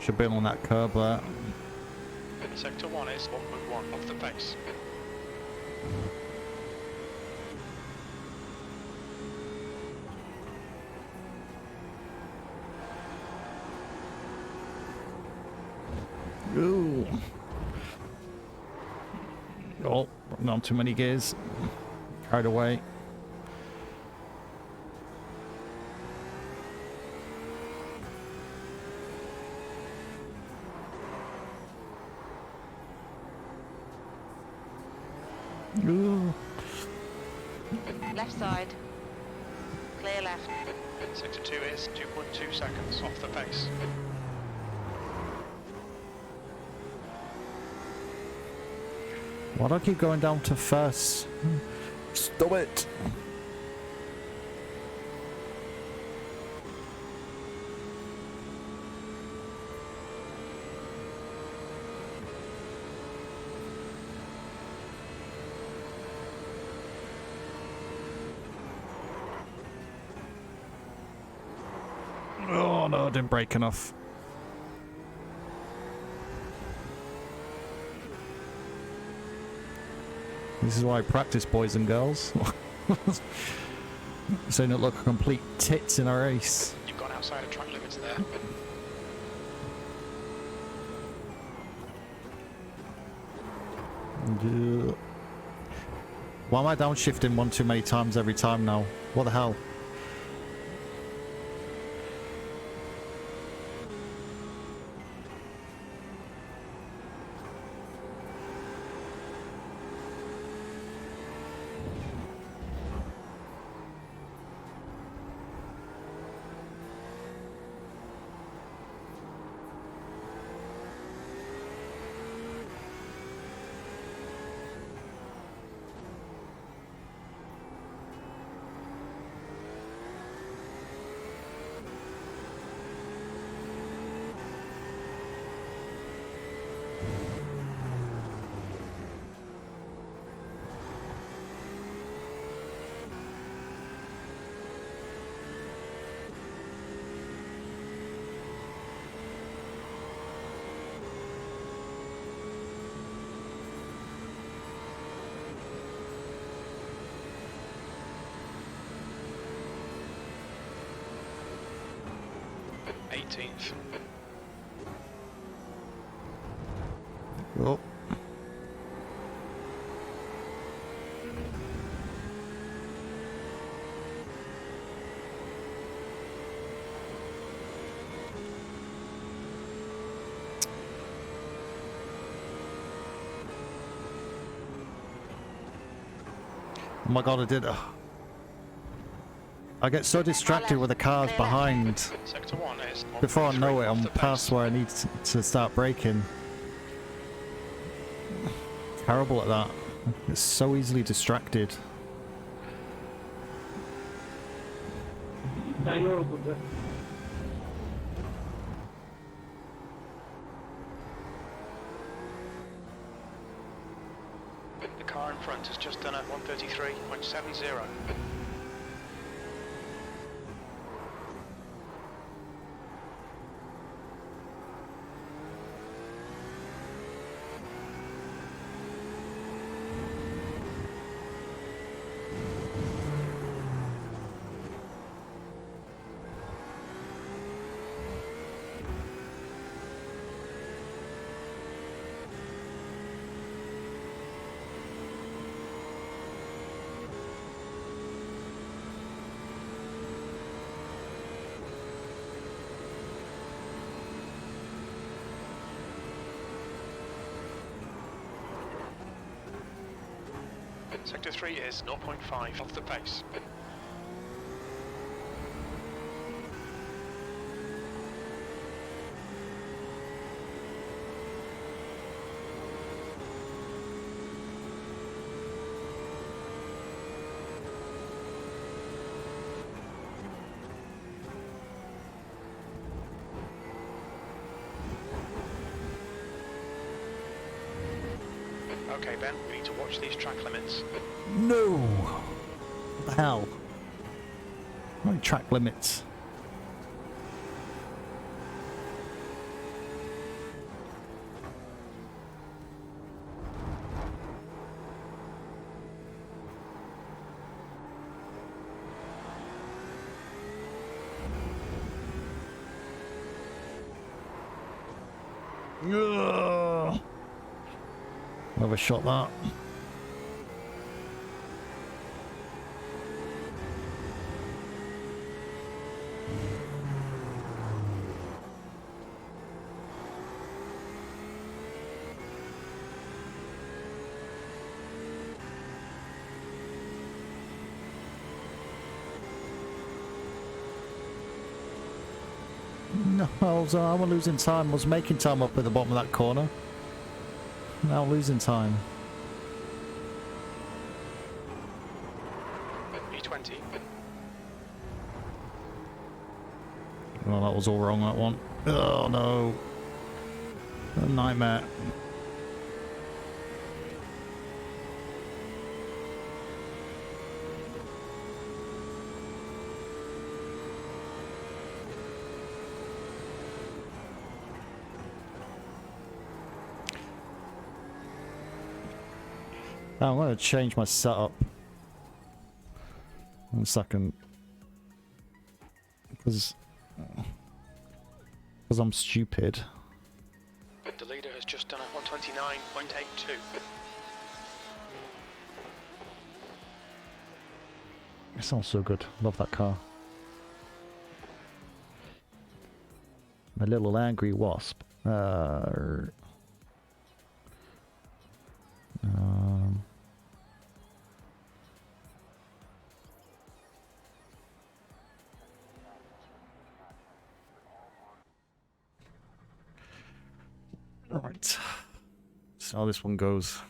Should be on that curb there. Sector 1 is 1.1 off the pace. Ooh. Oh, not too many gears. Carried away. Ooh. Left side. Clear left. Sector 2 is 2.2 seconds off the pace. Why do I keep going down to first? Stop it! Oh no, I didn't brake enough. This is why I practice, boys and girls. So not look complete tits in a race. You've gone outside of track limits there. Yeah. Why am I downshifting one too many times every time now? What the hell? Eighteenth. Oh. Oh my god, I did. I get so distracted with the cars behind. Sector 1 is Before I know it, off I'm the past pace. where I need to start braking. Terrible at that. It's so easily distracted. The car in front has just done a 133.70. Sector 3 is 0.5 off the pace. Okay, Ben, we need to watch these track limits. No! What the hell? No track limits. Ugh. Overshot that. No, I'm losing time. I was making time up at the bottom of that corner. Now losing time. B20. Well, that was all wrong, that one. Oh no. A nightmare. Now I'm going to change my setup. 1 second. Because I'm stupid. The leader has just done a 129.82. It sounds so good. Love that car. My little angry wasp. Right. So how this one goes.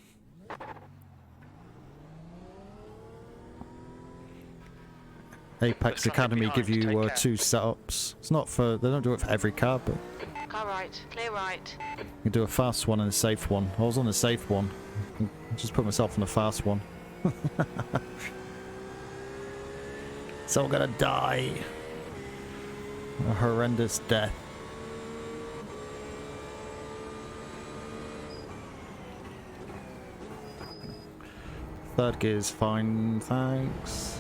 Apex Academy give you 2 setups. It's not for, they don't do it for every car, but Car right, clear right. you do a fast one and a safe one. I was on the safe one. I just put myself on a fast one. So I'm gonna die. A horrendous death. Third gear's fine, thanks.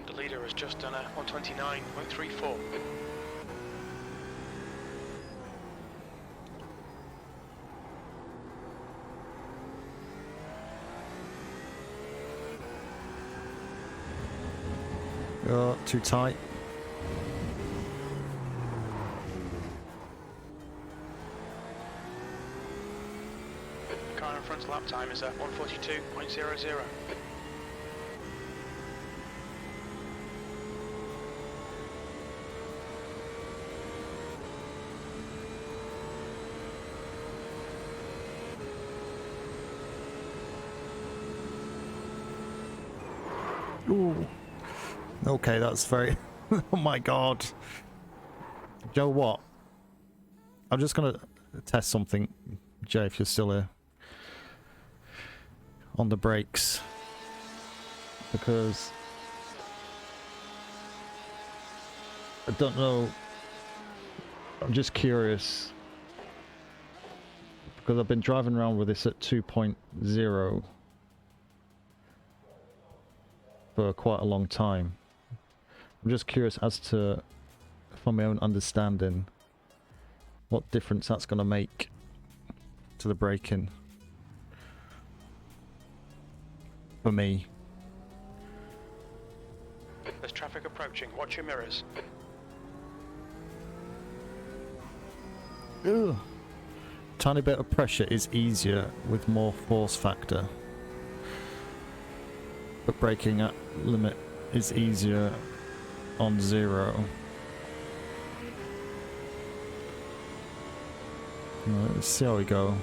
The leader has just done a 129.34. Oh, too tight. The car in front's lap time is at 142.00. Ooh. Okay, that's very... Oh my god. Joe, what? I'm just gonna test something. Jay, if you're still here. On the brakes. Because... I don't know. I'm just curious. Because I've been driving around with this at 2.0 for quite a long time. I'm just curious as to, from my own understanding, what difference that's going to make to the braking for me. There's traffic approaching. Watch your mirrors. Ugh. Tiny bit of pressure is easier with more force factor, but braking at limit is easier on 0. Let's see how we go.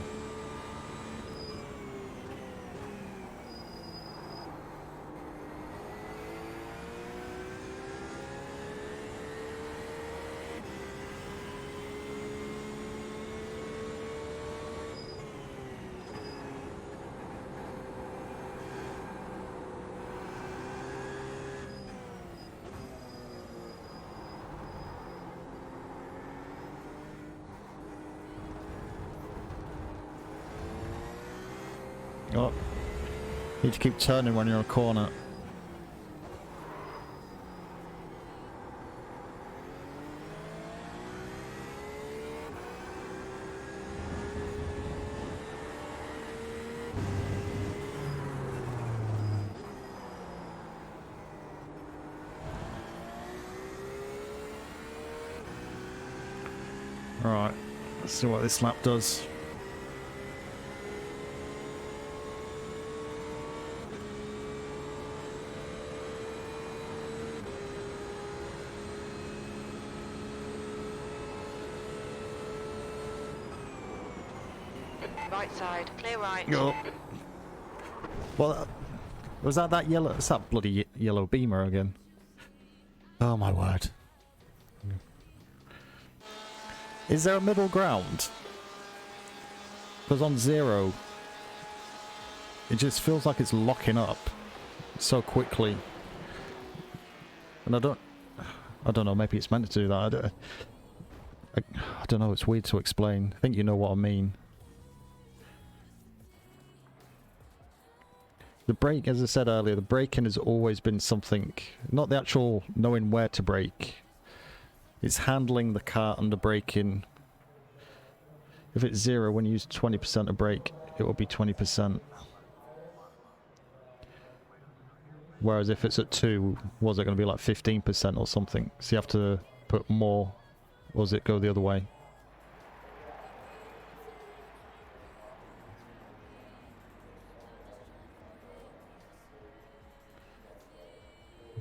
Oh, need to keep turning when you're in a corner. Alright, let's see what this lap does. Right side, clear right. Go. Well, was that yellow? It's that bloody yellow beamer again. Oh my word. Is there a middle ground? Because on 0, it just feels like it's locking up so quickly. And I don't know, maybe it's meant to do that. I don't know, it's weird to explain. I think you know what I mean. The brake, as I said earlier, the braking has always been something, not the actual knowing where to brake. It's handling the car under braking. If it's 0, when you use 20% of brake, it will be 20%. Whereas if it's at 2, was it going to be like 15% or something? So you have to put more, or does it go the other way?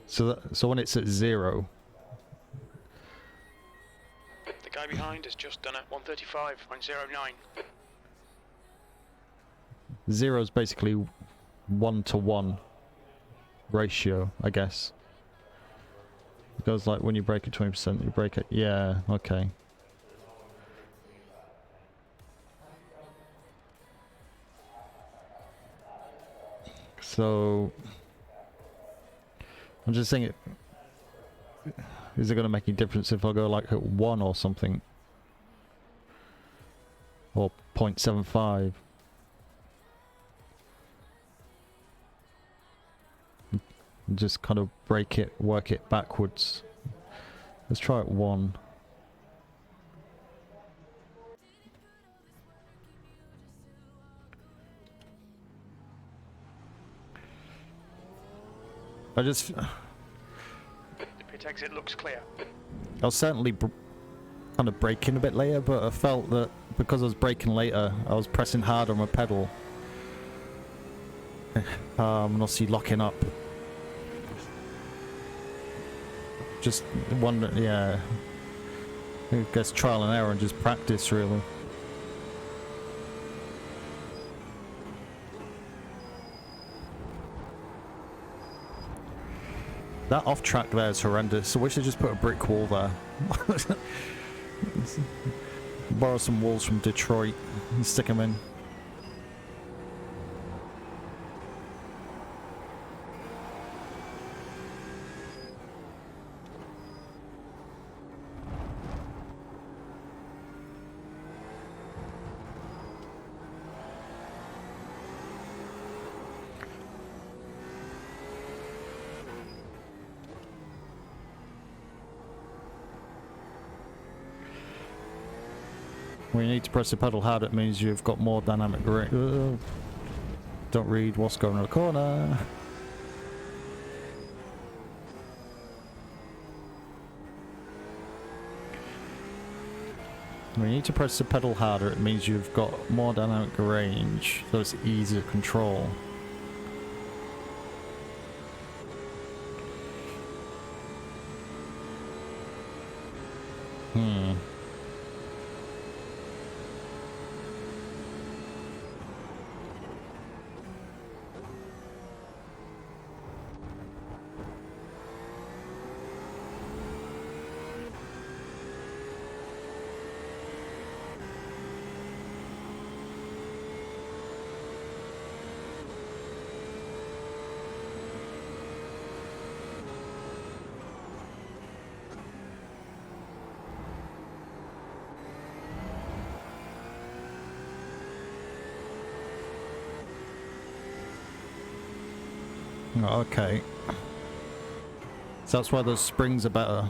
So when it's at 0, The guy behind has just done it. 135.09. 0 is basically 1-to-1 ratio, I guess. It goes like when you brake at 20%, you brake at, yeah, okay. So I'm just thinking, is it going to make any difference if I go like at 1 or something? Or 0.75? Just kind of break it, work it backwards. Let's try it 1. The pit exit looks clear. I was certainly kind of braking a bit later, but I felt that because I was braking later, I was pressing hard on my pedal. And obviously locking up. Just wonder, yeah. I guess trial and error and just practice, really. That off track there is horrendous. I wish they just put a brick wall there. Borrow some walls from Detroit and stick them in. When you need to press the pedal hard, it means you've got more dynamic range. Don't read what's going on the corner. When you need to press the pedal harder, it means you've got more dynamic range, so it's easier to control. Okay. So that's why those springs are better.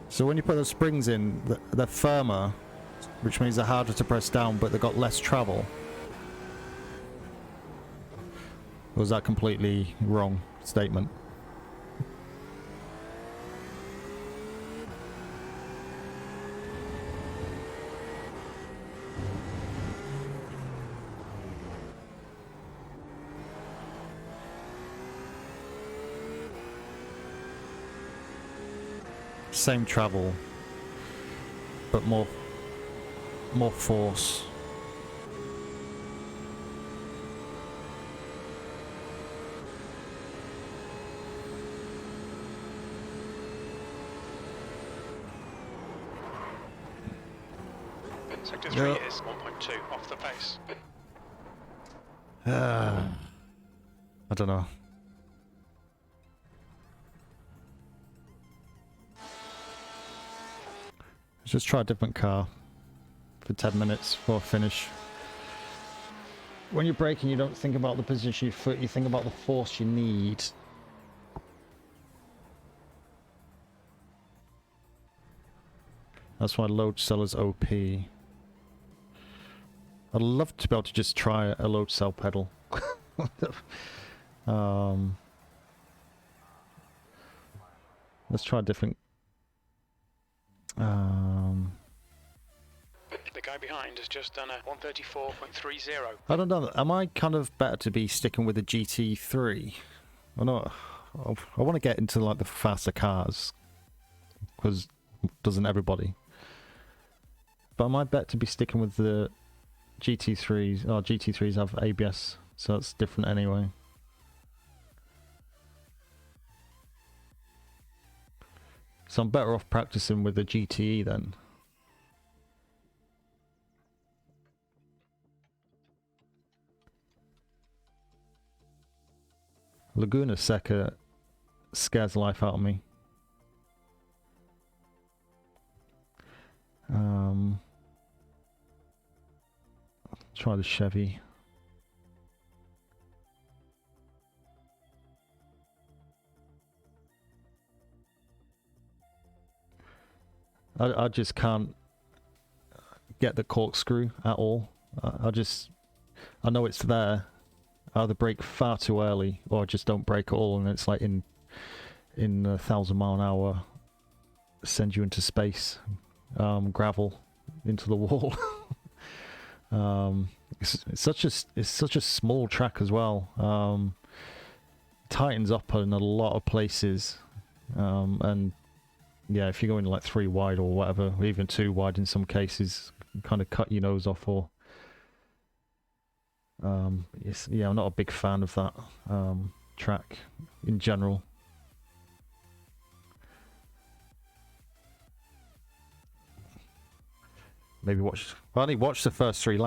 So when you put those springs in, they're firmer, which means they're harder to press down, but they've got less travel. Or was that completely wrong statement? Same travel, but more force. Sector 3 is 1.2 off the pace. I don't know. Let's just try a different car for 10 minutes before I finish. When you're braking, you don't think about the position of your foot, you think about the force you need. That's why load cell is OP. I'd love to be able to just try a load cell pedal. Let's try a different... The guy behind has just done a 134.30. I don't know. Am I kind of better to be sticking with the GT3? Or not? I want to get into like the faster cars, because doesn't everybody? But am I better to be sticking with the GT3s? Oh, GT3s have ABS, so that's different anyway. So I'm better off practicing with the GTE then. Laguna Seca scares the life out of me. Try the Chevy. I just can't get the corkscrew at all. I know it's there. I either brake far too early or I just don't brake at all, and it's like in 1,000 mile an hour send you into space, gravel into the wall. It's such a small track as well. Tightens up in a lot of places, and yeah, if you're going like 3 wide or whatever, or even 2 wide in some cases, you kind of cut your nose off. Or yeah, I'm not a big fan of that track in general. Maybe I only watched the first 3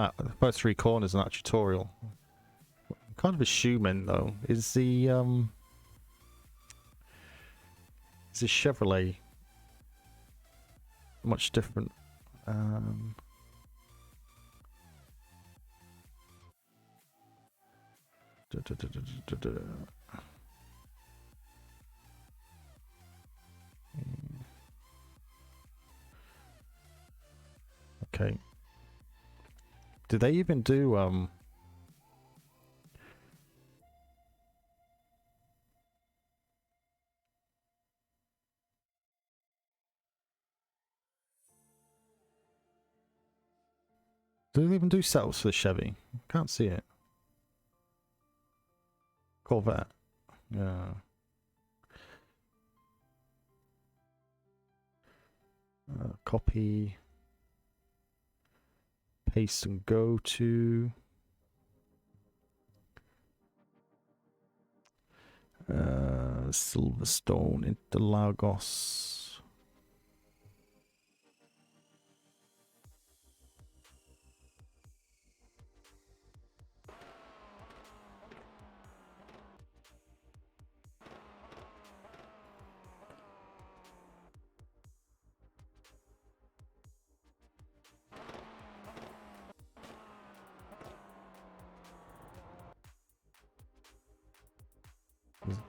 corners in that tutorial. I'm kind of assuming though, is the Chevrolet much different? Okay. Do they even do setups for the Chevy? Can't see it. Corvette. Yeah. Copy. Paste and go to Silverstone, Interlagos.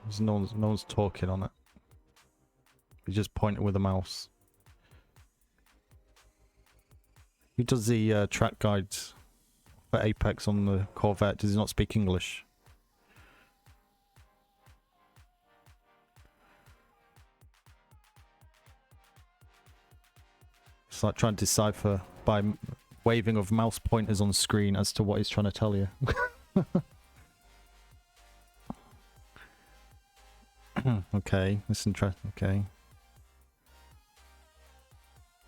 There's no one's talking on it. He's just pointing with a mouse. Who does the track guides for Apex on the Corvette? Does he not speak English? It's like trying to decipher by waving of mouse pointers on screen as to what he's trying to tell you. Okay, that's interesting. Okay.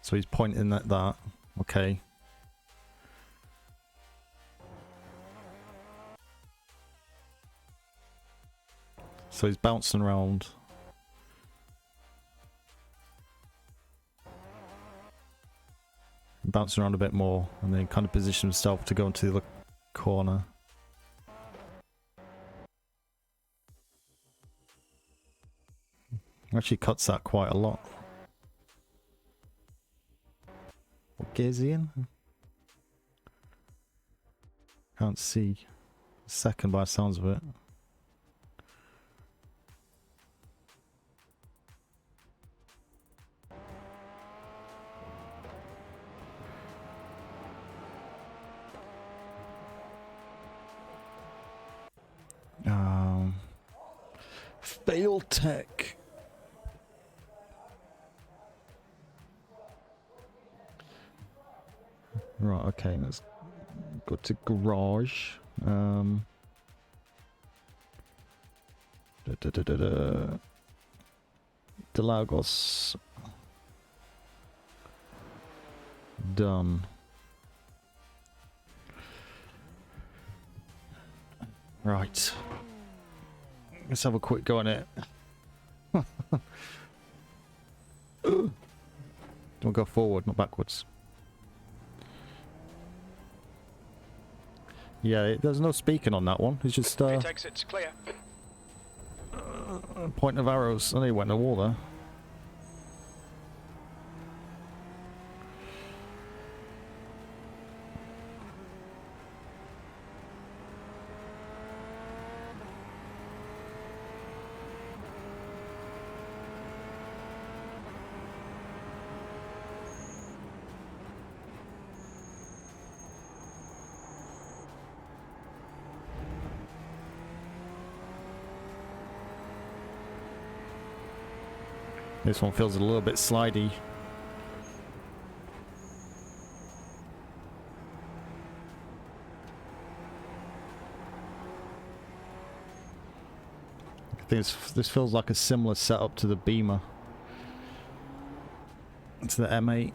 So he's pointing at that. Okay. So he's bouncing around. bounce around a bit more, and then kind of position himself to go into the other corner. Actually cuts that quite a lot. What gear's he in? Can't see. Second by the sounds of it. Fail tech. Right, okay, let's go to garage. Interlagos. Done. Right. Let's have a quick go on it. Don't go forward, not backwards. Yeah, there's no speaking on that one. It's just It exits clear. point of arrows. Oh, he went in the wall there. This one feels a little bit slidey. I think this feels like a similar setup to the Beamer. To the M8.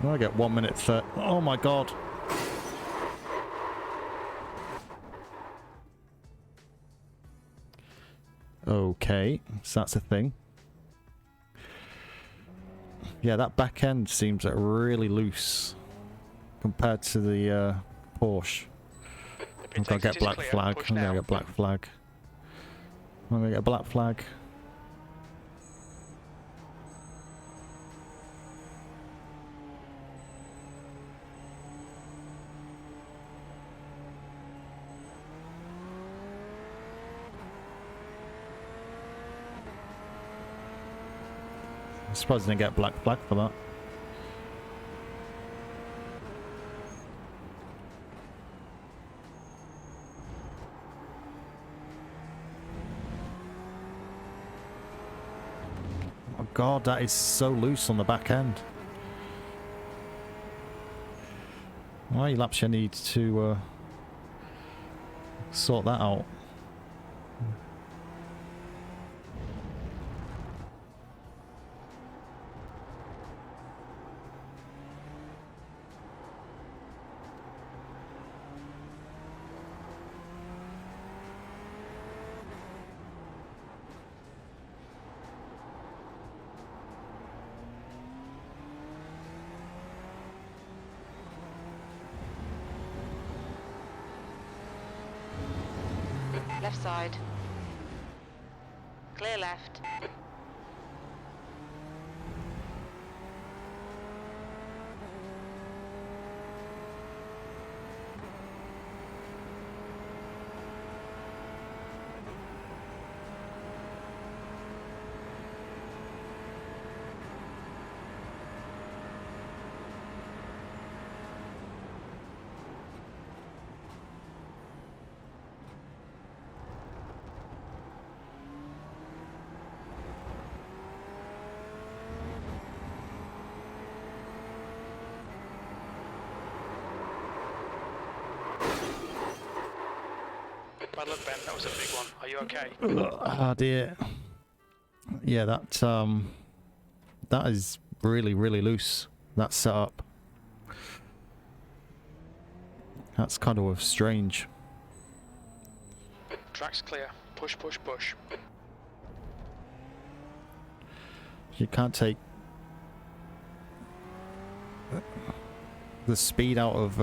I get 1 minute 30. Oh my god. Okay, so that's a thing. Yeah, that back end seems like really loose compared to the Porsche. I'm gonna get black flag. I'm gonna get black flag. I'm gonna get black flag. I'm surprised I didn't get black flag for that. Oh god, that is so loose on the back end. Why laps you need to sort that out. Left side. Clear left. Bad luck, Ben. That was a big one. Are you okay? Oh dear. Yeah, that is really, really loose. That setup. That's kind of strange. Track's clear. Push, push, push. You can't take the speed out of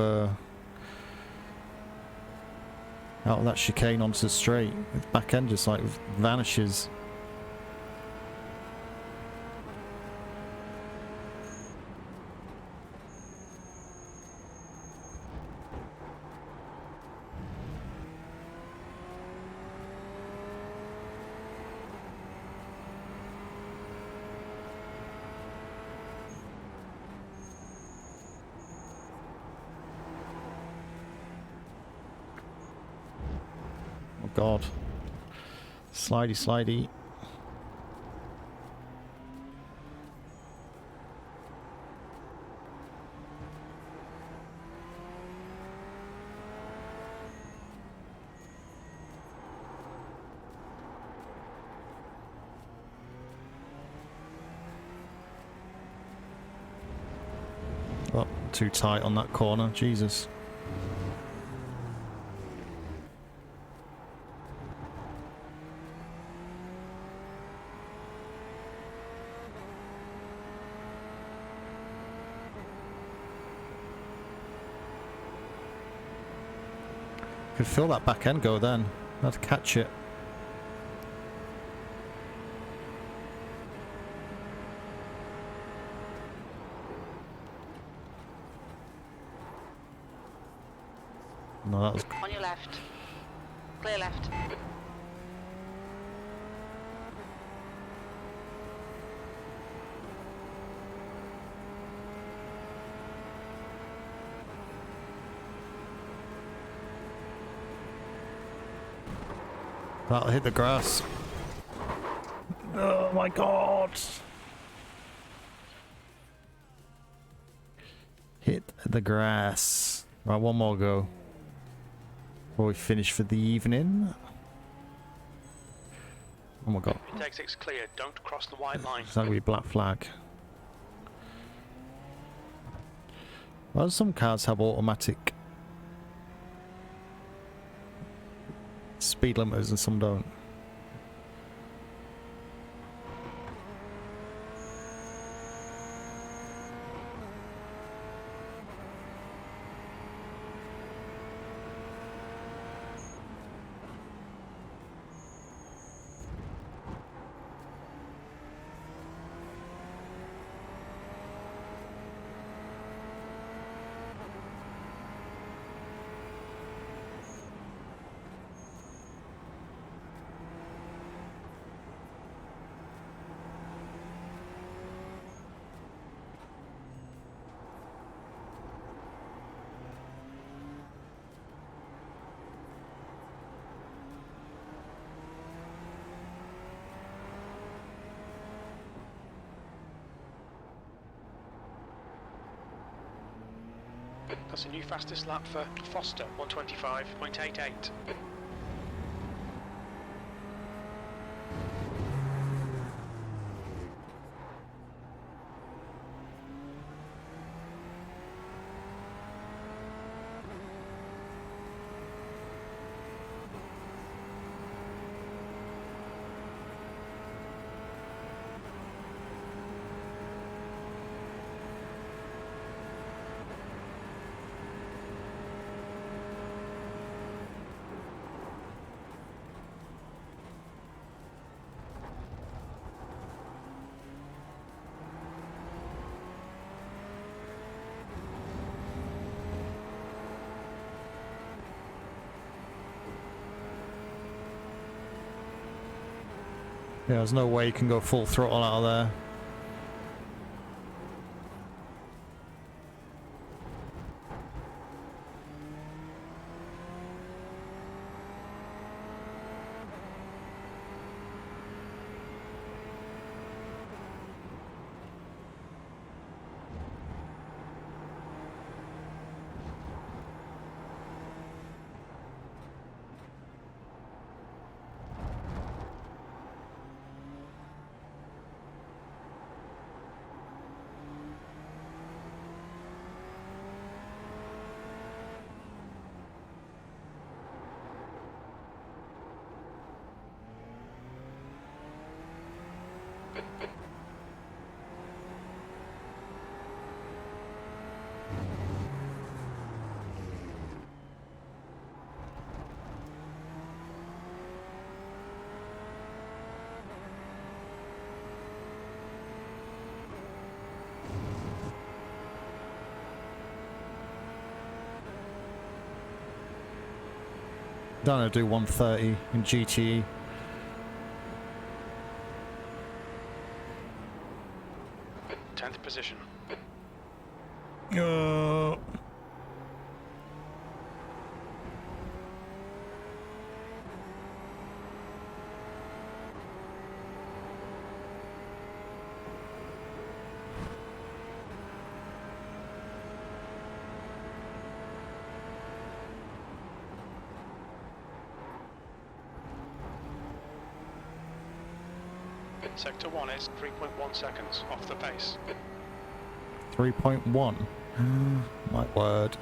that chicane onto the straight. The back end just like vanishes. Oh god. Slidey, slidey. Oh, too tight on that corner, Jesus. Could feel that back end go then. Had to catch it. No, that was... On your left. Clear left. That'll hit the grass. Oh my god! Hit the grass. Right, one more go. Before we finish for the evening. Oh my god. Intake 6 clear. Don't cross the white line. It's gonna be black flag. Well, some cars have automatic speed limiters and some don't. That's a new fastest lap for Foster, 125.88. Yeah, there's no way you can go full throttle out of there. Don't know, do 130 in GTE. Tenth position. Sector 1 is 3.1 seconds off the pace. 3.1. My word.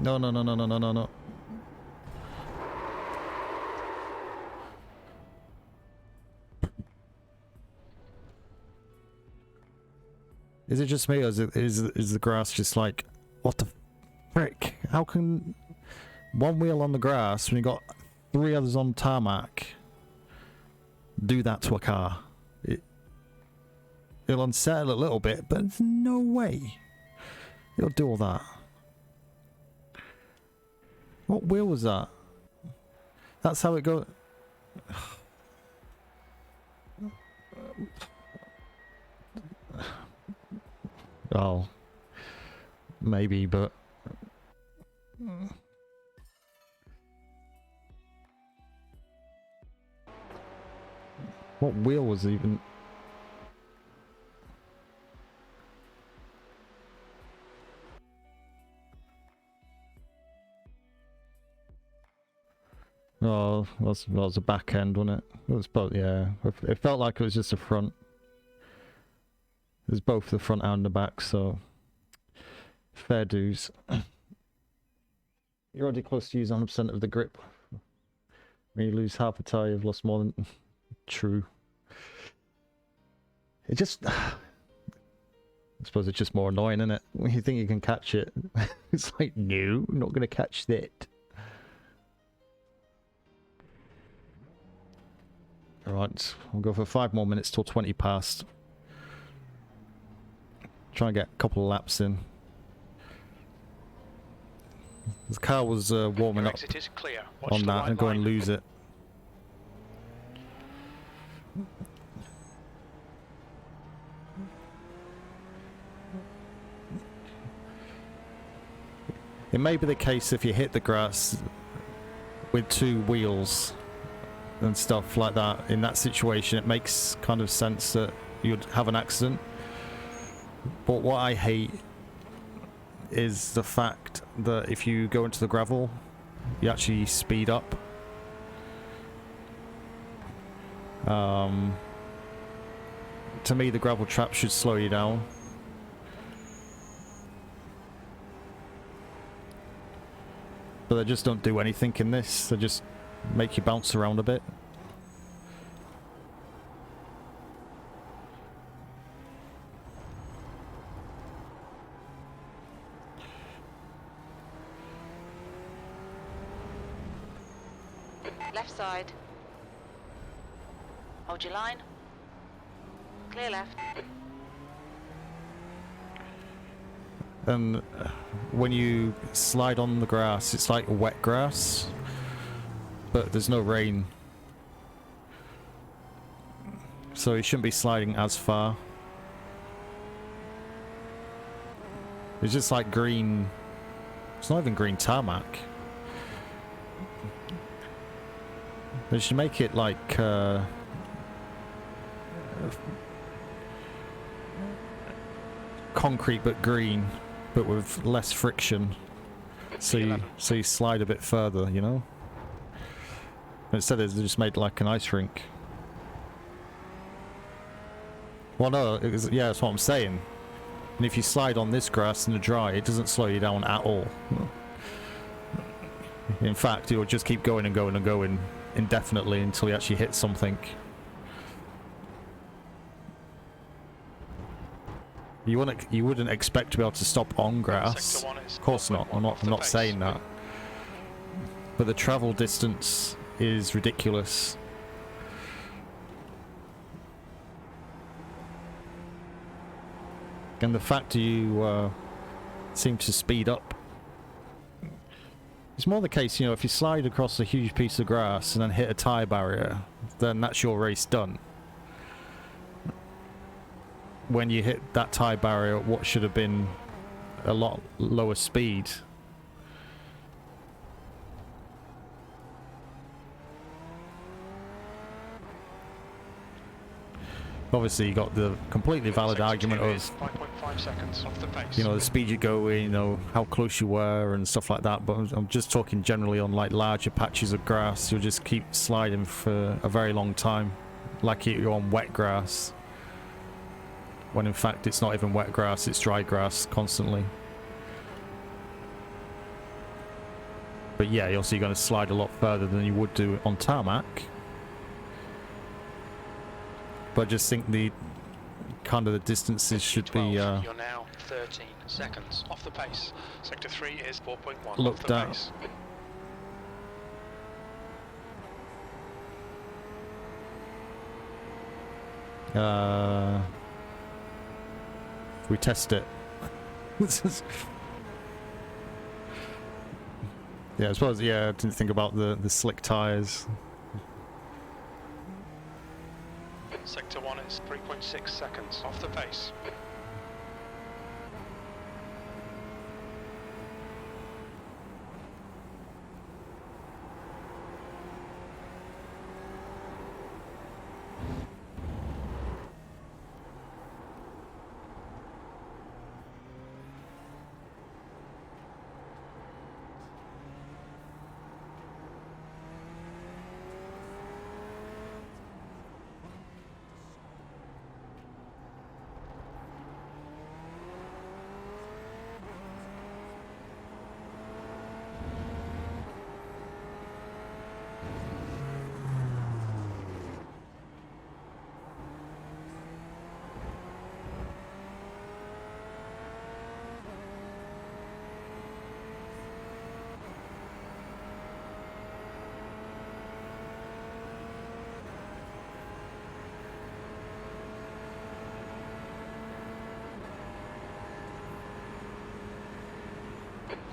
No, no, no, no, no, no, no, no. Is it just me, or is the grass just like, what the frick? How can one wheel on the grass when you got 3 others on tarmac do that to a car? It'll unsettle a little bit, but there's no way it'll do all that. What wheel was that? That's how it goes. Oh, maybe, but what wheel was even? Oh, that was a back end, wasn't it? It was both, yeah. It felt like it was just the front. It was both the front and the back, so fair dues. You're already close to using 100% of the grip. When you lose half a tire, you've lost more than... True. It just... I suppose it's just more annoying, isn't it? When you think you can catch it, it's like, no, I'm not going to catch that. Alright, we'll go for 5 more minutes till 20 past. Try and get a couple of laps in. The car was warming up on that and go and lose it. It may be the case if you hit the grass with 2 wheels and stuff like that, in that situation it makes kind of sense that you'd have an accident. But what I hate is the fact that if you go into the gravel, you actually speed up. To me, the gravel trap should slow you down. But they just don't do anything in this. They just make you bounce around a bit. Left side. Hold your line. Clear left. And when you slide on the grass, it's like wet grass, but there's no rain. So you shouldn't be sliding as far. It's just like green... It's not even green tarmac. They should make it like... concrete but green, but with less friction. So you slide a bit further, you know? Instead they just made like an ice rink. Well no, yeah, that's what I'm saying. And if you slide on this grass in the dry, it doesn't slow you down at all. In fact, it will just keep going and going and going indefinitely until you actually hit something. You wouldn't expect to be able to stop on grass. Of course not. I'm not saying that. But the travel distance is ridiculous. And the fact you seem to speed up It's more the case, you know, if you slide across a huge piece of grass and then hit a tyre barrier, then that's your race done. When you hit that tyre barrier at what should have been a lot lower speed, obviously you got the completely valid argument of 5.5 seconds off the pace. you know, the speed you go in, you know, how close you were and stuff like that, but I'm just talking generally on like larger patches of grass. You'll just keep sliding for a very long time like you're on wet grass, when in fact it's not even wet grass, it's dry grass constantly. But yeah, you're also going to slide a lot further than you would do on tarmac. But I just think the kind of the distances should be You're now 13 seconds off the pace. Sector 3 is 4.1 looked off the at. pace. We test it. Yeah, I suppose, yeah, I didn't think about the slick tyres. Sector 1 is 3.6 seconds off the pace.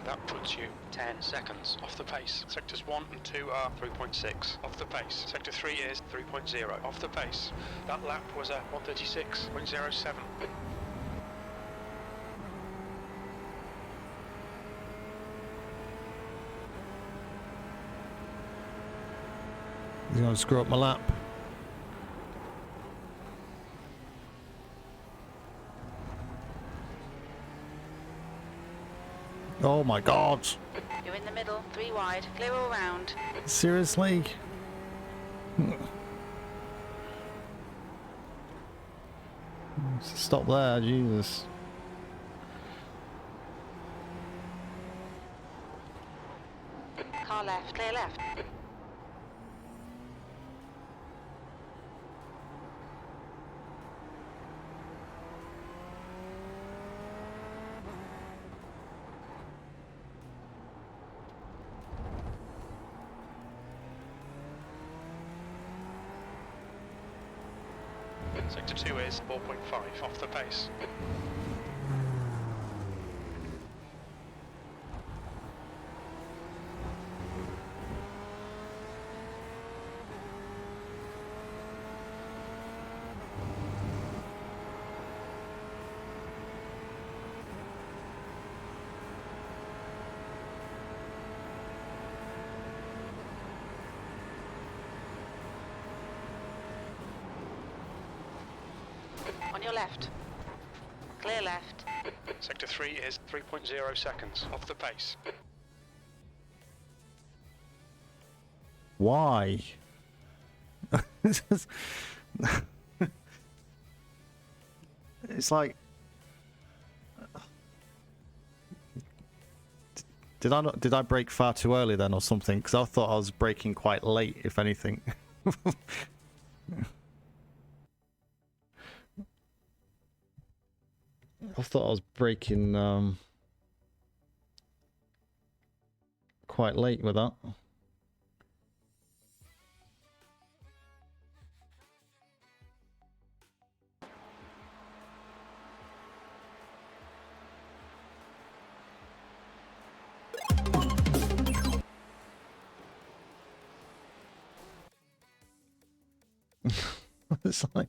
That puts you 10 seconds off the pace. Sectors 1 and 2 are 3.6 off the pace. Sector 3 is 3.0 off the pace. That lap was a 136.07. He's going to screw up my lap. Oh my god! You're in the middle, 3 wide, clear all round. Seriously? Stop there, Jesus. Car left, clear left. Sector 2 is 4.5 off the pace. On your left. Clear left. Sector 3 is 3.0 seconds off the pace. Why? It's like, did I brake far too early then or something? Because I thought I was braking quite late, if anything. I thought I was braking quite late with that. It's like...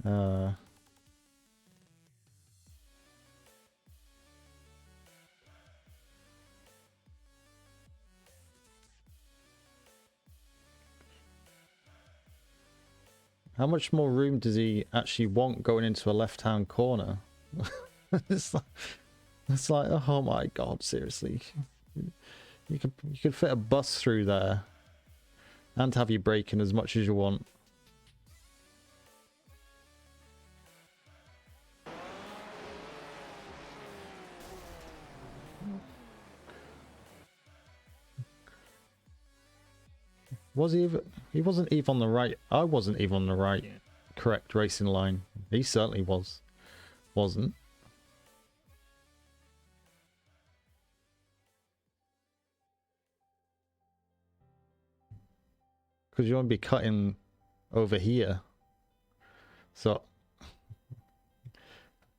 Uh... How much more room does he actually want going into a left-hand corner? it's like, oh my god, seriously. You could fit a bus through there and have you braking as much as you want. Was he even... He wasn't even on the right... I wasn't even on the right correct racing line. He certainly wasn't. Because you want to be cutting over here. So...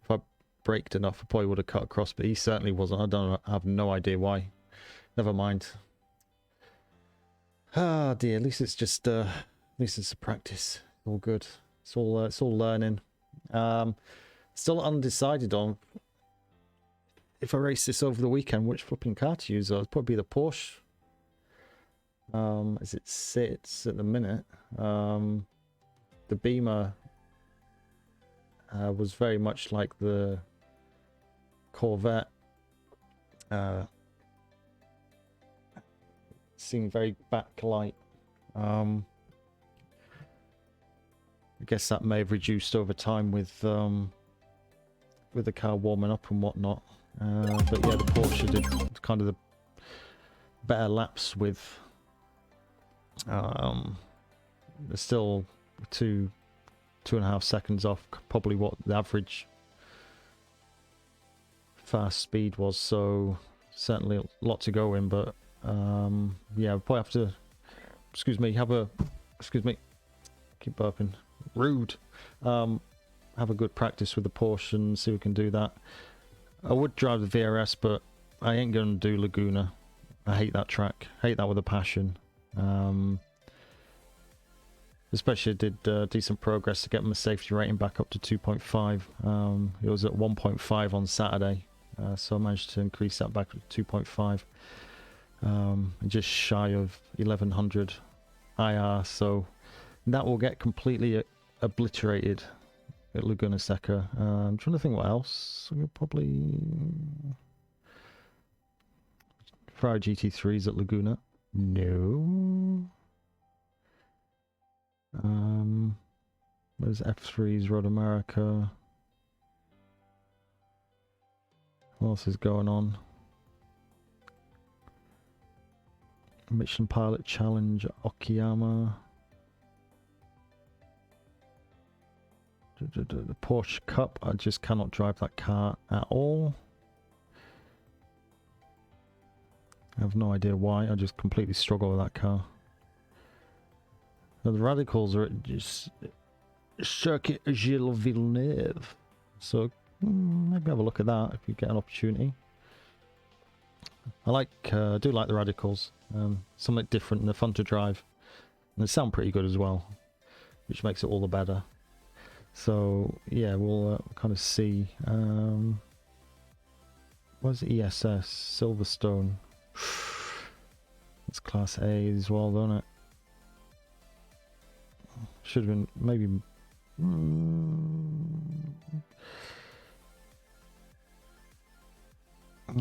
If I braked enough, I probably would have cut across, but he certainly wasn't. I have no idea why. Never mind. Ah dear, at least it's just at least it's a practice. All good. It's all learning. Still undecided on if I race this over the weekend, which flipping car to use. It'll probably be the Porsche. As it sits at the minute. The Beamer was very much like the Corvette. Seemed very backlight. I guess that may have reduced over time with the car warming up and whatnot. But yeah, the Porsche did kind of the better laps with. They're still 2.5 seconds off probably what the average fast speed was. So certainly a lot to go in, but. Yeah, we'll probably have to, excuse me, keep burping, rude, have a good practice with the Porsche and see if we can do that. I would drive the VRS, but I ain't going to do Laguna. I hate that track, hate that with a passion. Especially did decent progress to get my safety rating back up to 2.5. It was at 1.5 on Saturday, so I managed to increase that back to 2.5. Just shy of 1100 IR, so that will get completely obliterated at Laguna Seca. I'm trying to think what else. We'll probably Ferrari GT3s at Laguna. No. There's F3s, Road America. What else is going on? Michelin Pilot Challenge, Okayama. The Porsche Cup, I just cannot drive that car at all. I have no idea why, I just completely struggle with that car. Now the Radicals are at just Circuit Gilles Villeneuve. So maybe have a look at that if you get an opportunity. I do like the Radicals. Something different and they're fun to drive. And they sound pretty good as well, which makes it all the better. So yeah, we'll kind of see. What's ESS? Silverstone. It's Class A as well, don't it? Should have been maybe.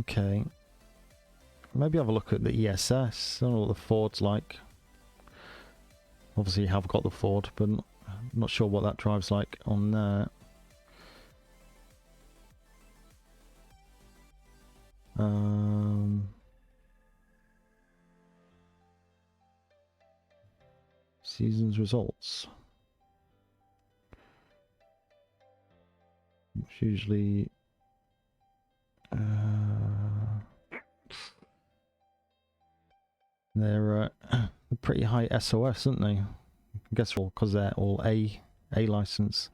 Okay. Maybe have a look at the ESS. I don't know what the Ford's like. Obviously you have got the Ford, but I'm not sure what that drives like on there. Season's results. It's usually they're pretty high SOS, aren't they? I guess because they're all A license.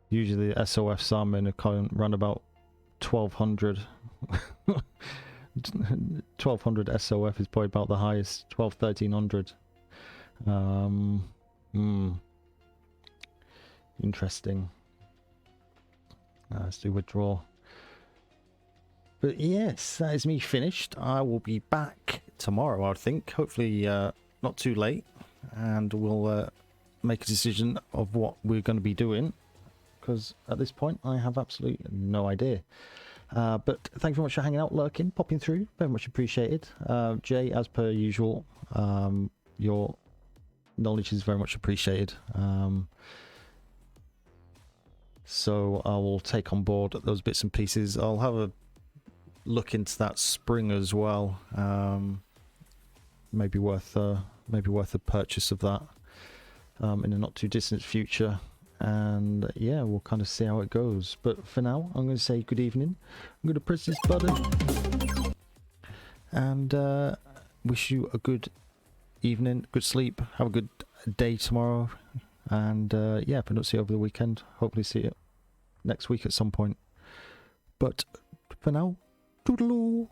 Usually the SOF Salmon are kind of run about 1200 1200 SOF is probably about the highest. 1300. Interesting. Let's do withdraw. But yes, that is me finished. I will be back tomorrow, I think. Hopefully not too late. And we'll make a decision of what we're going to be doing. Because at this point, I have absolutely no idea. But thank you very much for hanging out, lurking, popping through. Very much appreciated. Jay, as per usual, your knowledge is very much appreciated. So I will take on board those bits and pieces. I'll have a look into that spring as well. Maybe worth a purchase of that in a not too distant future. And yeah, we'll kind of see how it goes. But for now, I'm going to say good evening. I'm going to press this button and wish you a good evening, good sleep, have a good day tomorrow. And yeah, if I don't see you over the weekend, hopefully see you next week at some point. But for now, toodaloo.